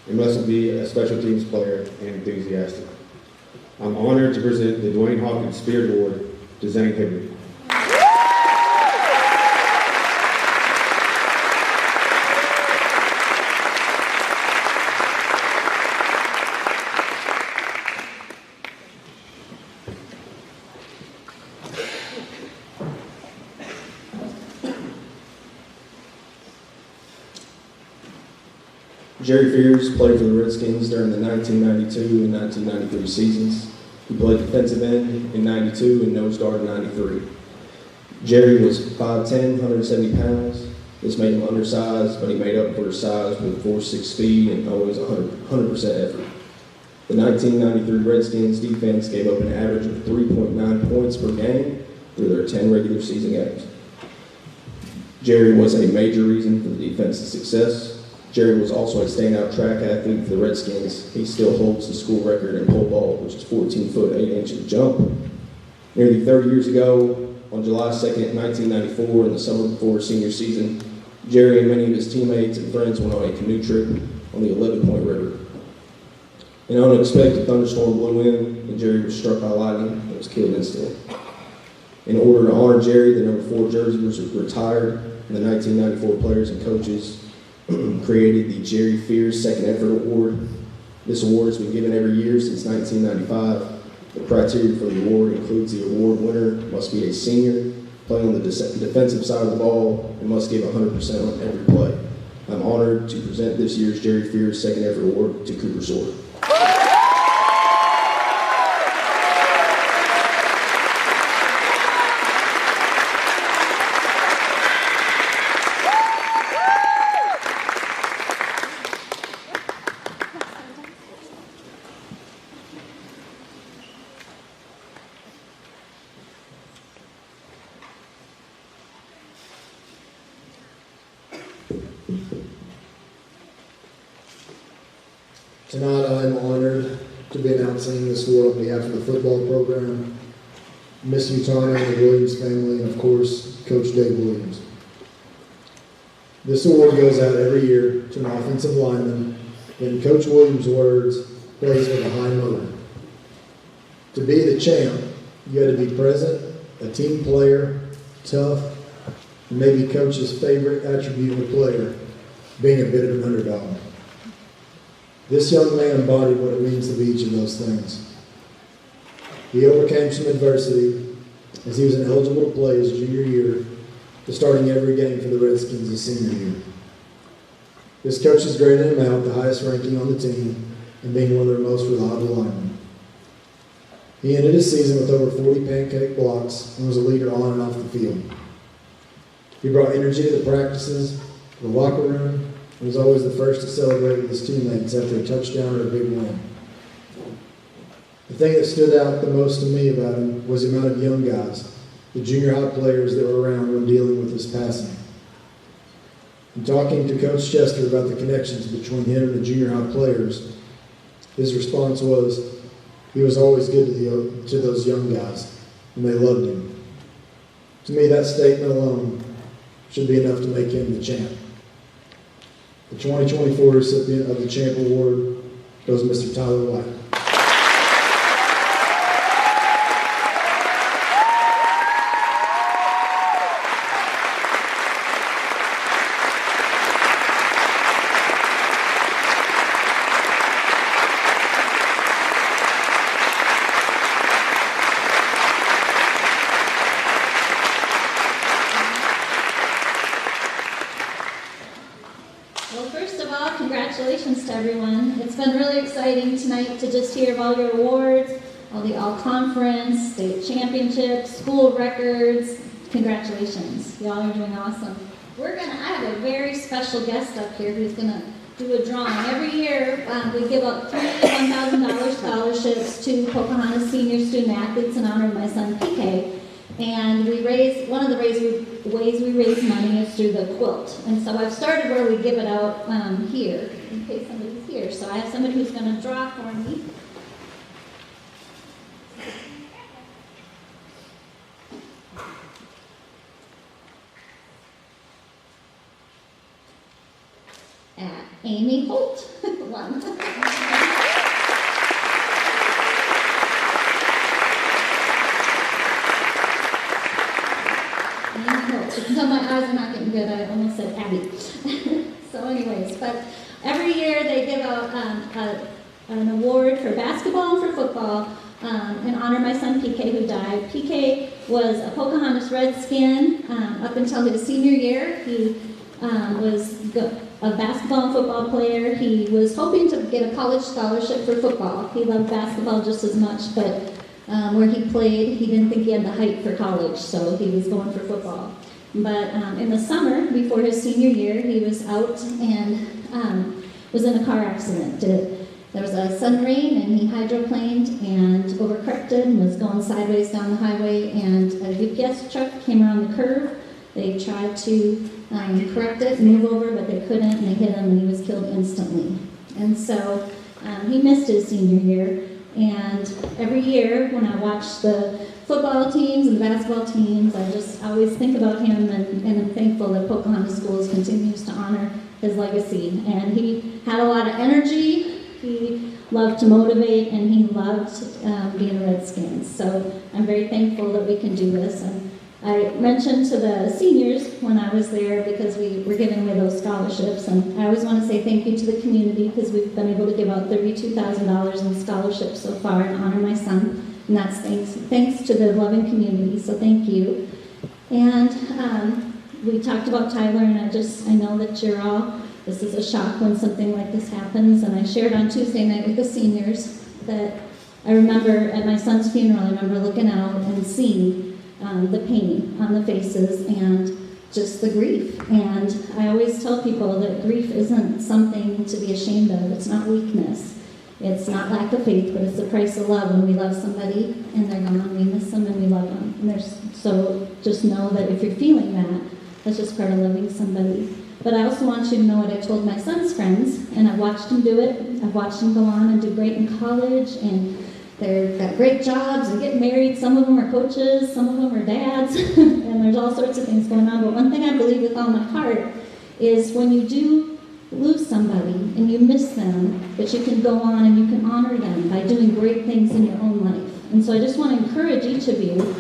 and must be a special teams player and enthusiastic. I'm honored to present the Dwayne Hawkins Spirit Award to Zane Higbee. Jerry Fears played for the Redskins during the 1992 and 1993 seasons. He played defensive end in 92 and nose guard in 93. Jerry was 5'10", 170 pounds. This made him undersized, but he made up for his size with 4.6 speed and always 100% effort. The 1993 Redskins defense gave up an average of 3.9 points per game through their 10 regular season games. Jerry was a major reason for the defense's success. Jerry was also a standout track athlete for the Redskins. He still holds the school record in pole vault, which is 14 foot 8 inches jump. Nearly 30 years ago, on July 2nd, 1994, in the summer before his senior season, Jerry and many of his teammates and friends went on a canoe trip on the 11-Point River. An unexpected thunderstorm blew in, and Jerry was struck by lightning and was killed instantly. In order to honor Jerry, the number 4 jersey was retired, and the 1994 players and coaches created the Jerry Fears Second Effort Award. This award has been given every year since 1995. The criteria for the award includes the award winner must be a senior, play on the defensive side of the ball, and must give 100% on every play. I'm honored to present this year's Jerry Fears Second Effort Award to Cooper Sword. Tonight I am honored to be announcing this award on behalf of the football program, Miss Utana and the Williams family, and of course, Coach Dave Williams. This award goes out every year to an offensive lineman, in Coach Williams' words, plays with a high motor. To be the champ, you had to be present, a team player, tough, and maybe Coach's favorite attribute of a player, being a bit of an underdog. This young man embodied what it means to be each of those things. He overcame some adversity as he was ineligible to play his junior year to starting every game for the Redskins his senior year. His coaches graded him out the highest ranking on the team and being one of their most reliable linemen. He ended his season with over 40 pancake blocks and was a leader on and off the field. He brought energy to the practices, the locker room, and was always the first to celebrate with his teammates after a touchdown or a big win. The thing that stood out the most to me about him was the amount of young guys, the junior high players that were around when dealing with his passing. In talking to Coach Chester about the connections between him and the junior high players, his response was, he was always good to those young guys, and they loved him. To me, that statement alone should be enough to make him the champ. The 2024 recipient of the Champ Award goes Mr. Tyler White. Well, first of all, congratulations to everyone. It's been really exciting tonight to just hear of all your awards, all the all-conference, state championships, school records. Congratulations. Y'all are doing awesome. I have a very special guest up here who's going to do a drawing. Every year, we give out three $1,000 scholarships to Pocahontas senior student athletes in honor of my son, PK. And one of the ways we raise money is through the quilt. And so I've started where we give it out here, in case somebody's here. So I have somebody who's going to draw for me. Amy Holt. One. You can tell my eyes are not getting good. I almost said Abby. So anyways, but every year they give out an award for basketball and for football in honor of my son PK who died. PK was a Pocahontas Redskin up until his senior year. He was a basketball and football player. He was hoping to get a college scholarship for football. He loved basketball just as much, but where he played, he didn't think he had the height for college, so he was going for football. But in the summer, before his senior year, he was out and was in a car accident. There was a sudden rain, and he hydroplaned and overcorrected and was going sideways down the highway, and a UPS truck came around the curve. They tried to correct it and move over, but they couldn't, and they hit him, and he was killed instantly. And so he missed his senior year. And every year when I watch the football teams and the basketball teams, I always think about him, and I'm thankful that Pocahontas Schools continues to honor his legacy. And he had a lot of energy, he loved to motivate, and he loved being a Redskin. So I'm very thankful that we can do this. And I mentioned to the seniors when I was there, because we were giving away those scholarships, and I always want to say thank you to the community, because we've been able to give out $32,000 in scholarships so far in honor of my son, and that's thanks to the loving community, so thank you. And we talked about Tyler, and I know that you're all, this is a shock when something like this happens, and I shared on Tuesday night with the seniors that I remember at my son's funeral, I remember looking out and seeing the pain on the faces and just the grief. And I always tell people that grief isn't something to be ashamed of. It's not weakness. It's not lack of faith, but it's the price of love. When we love somebody and they're gone, we miss them and we love them. And so just know that if you're feeling that, that's just part of loving somebody. But I also want you to know what I told my son's friends, and I've watched him do it. I've watched him go on and do great in college, and they've got great jobs and get married. Some of them are coaches, some of them are dads, and there's all sorts of things going on. But one thing I believe with all my heart is when you do lose somebody and you miss them, that you can go on and you can honor them by doing great things in your own life. And so I just want to encourage each of you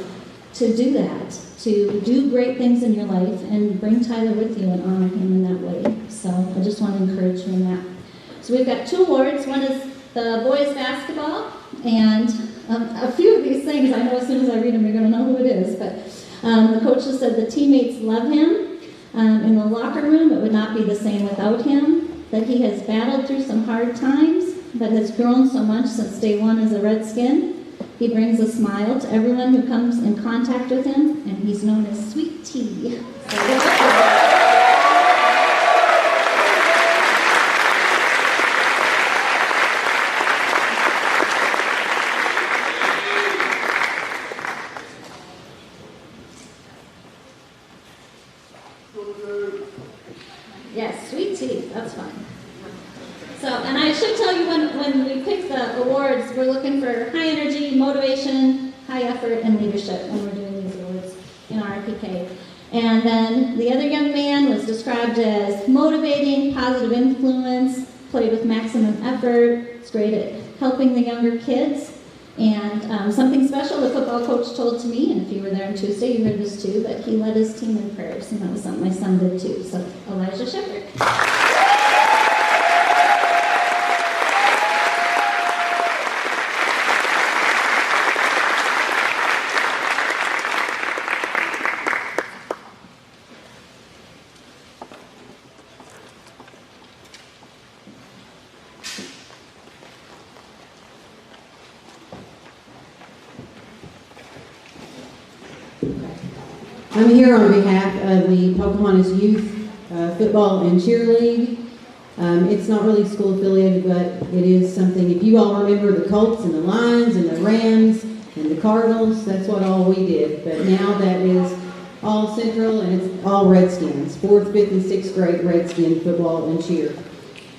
to do that, to do great things in your life and bring Tyler with you and honor him in that way. So I just want to encourage you in that. So we've got 2 awards. One is the boys basketball, and a few of these things, I know as soon as I read them, you're going to know who it is, but the coaches said the teammates love him. In the locker room, it would not be the same without him, that he has battled through some hard times, but has grown so much since day one as a Redskin. He brings a smile to everyone who comes in contact with him, and he's known as Sweet Tea. Yes, Sweet Tea, that's fine. So, and I should tell you when we pick the awards, we're looking for high energy, motivation, high effort, and leadership when we're doing these awards in RPK. And then the other young man was described as motivating, positive influence, played with maximum effort, is great at helping the younger kids. And something special the football coach told to me, and if you were there on Tuesday, you heard this too, but he led his team in prayers, and that was something my son did too. So, Elijah Shepherd. I'm here on behalf of the Pocahontas Youth Football and Cheerleading. It's not really school affiliated, but it is something. If you all remember the Colts and the Lions and the Rams and the Cardinals, that's what all we did. But now that is all Central and it's all Redskins, 4th, 5th, and 6th grade Redskin football and cheer.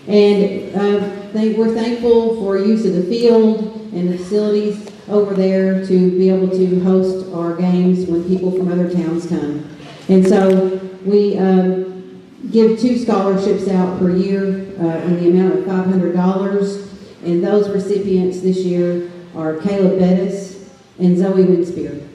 And we're thankful for use of the field and the facilities over there to be able to host our games when people from other towns come. And so we give 2 scholarships out per year in the amount of $500. And those recipients this year are Caleb Bettis and Zoe Winspear.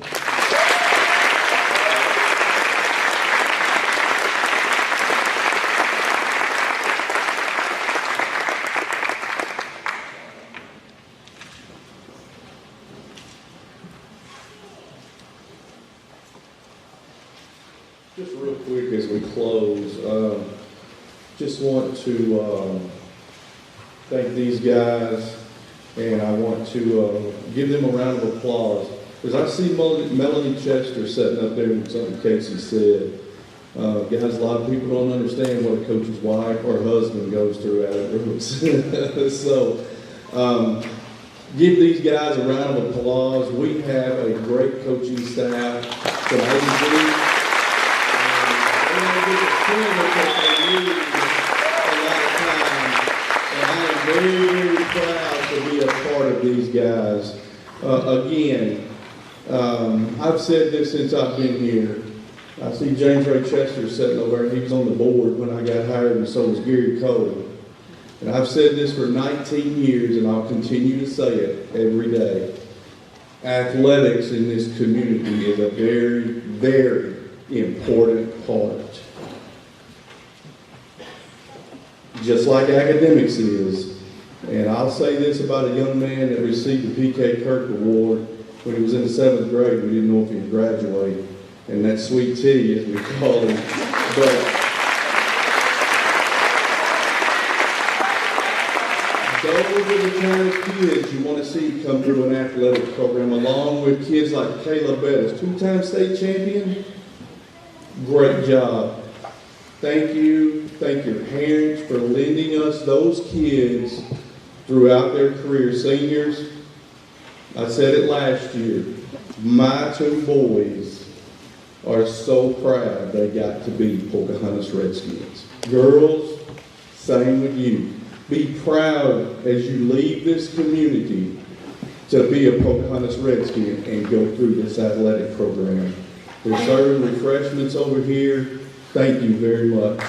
Just real quick as we close, just want to thank these guys, and I want to give them a round of applause. Because I see Melanie Chester sitting up there with something Casey said. Guys, a lot of people don't understand what a coach's wife or husband goes through out at Roots. So give these guys a round of applause. We have a great coaching staff from A to Z. Very, very proud to be a part of these guys. Again, I've said this since I've been here. I see James Ray Chester sitting over there, and he was on the board when I got hired, and so was Gary Cole. And I've said this for 19 years, and I'll continue to say it every day. Athletics in this community is a very, very important part. Just like academics is. And I'll say this about a young man that received the P.K. Kirk Award when he was in the 7th grade. We didn't know if he would graduate. And that's Sweet Tea, as we call him. But those are the kind of kids you want to see come through an athletic program, along with kids like Caleb Bettis, 2-time state champion. Great job. Thank you. Thank your parents for lending us those kids throughout their career. Seniors, I said it last year, my 2 boys are so proud they got to be Pocahontas Redskins. Girls, same with you. Be proud as you leave this community to be a Pocahontas Redskin and go through this athletic program. They're serving refreshments over here. Thank you very much.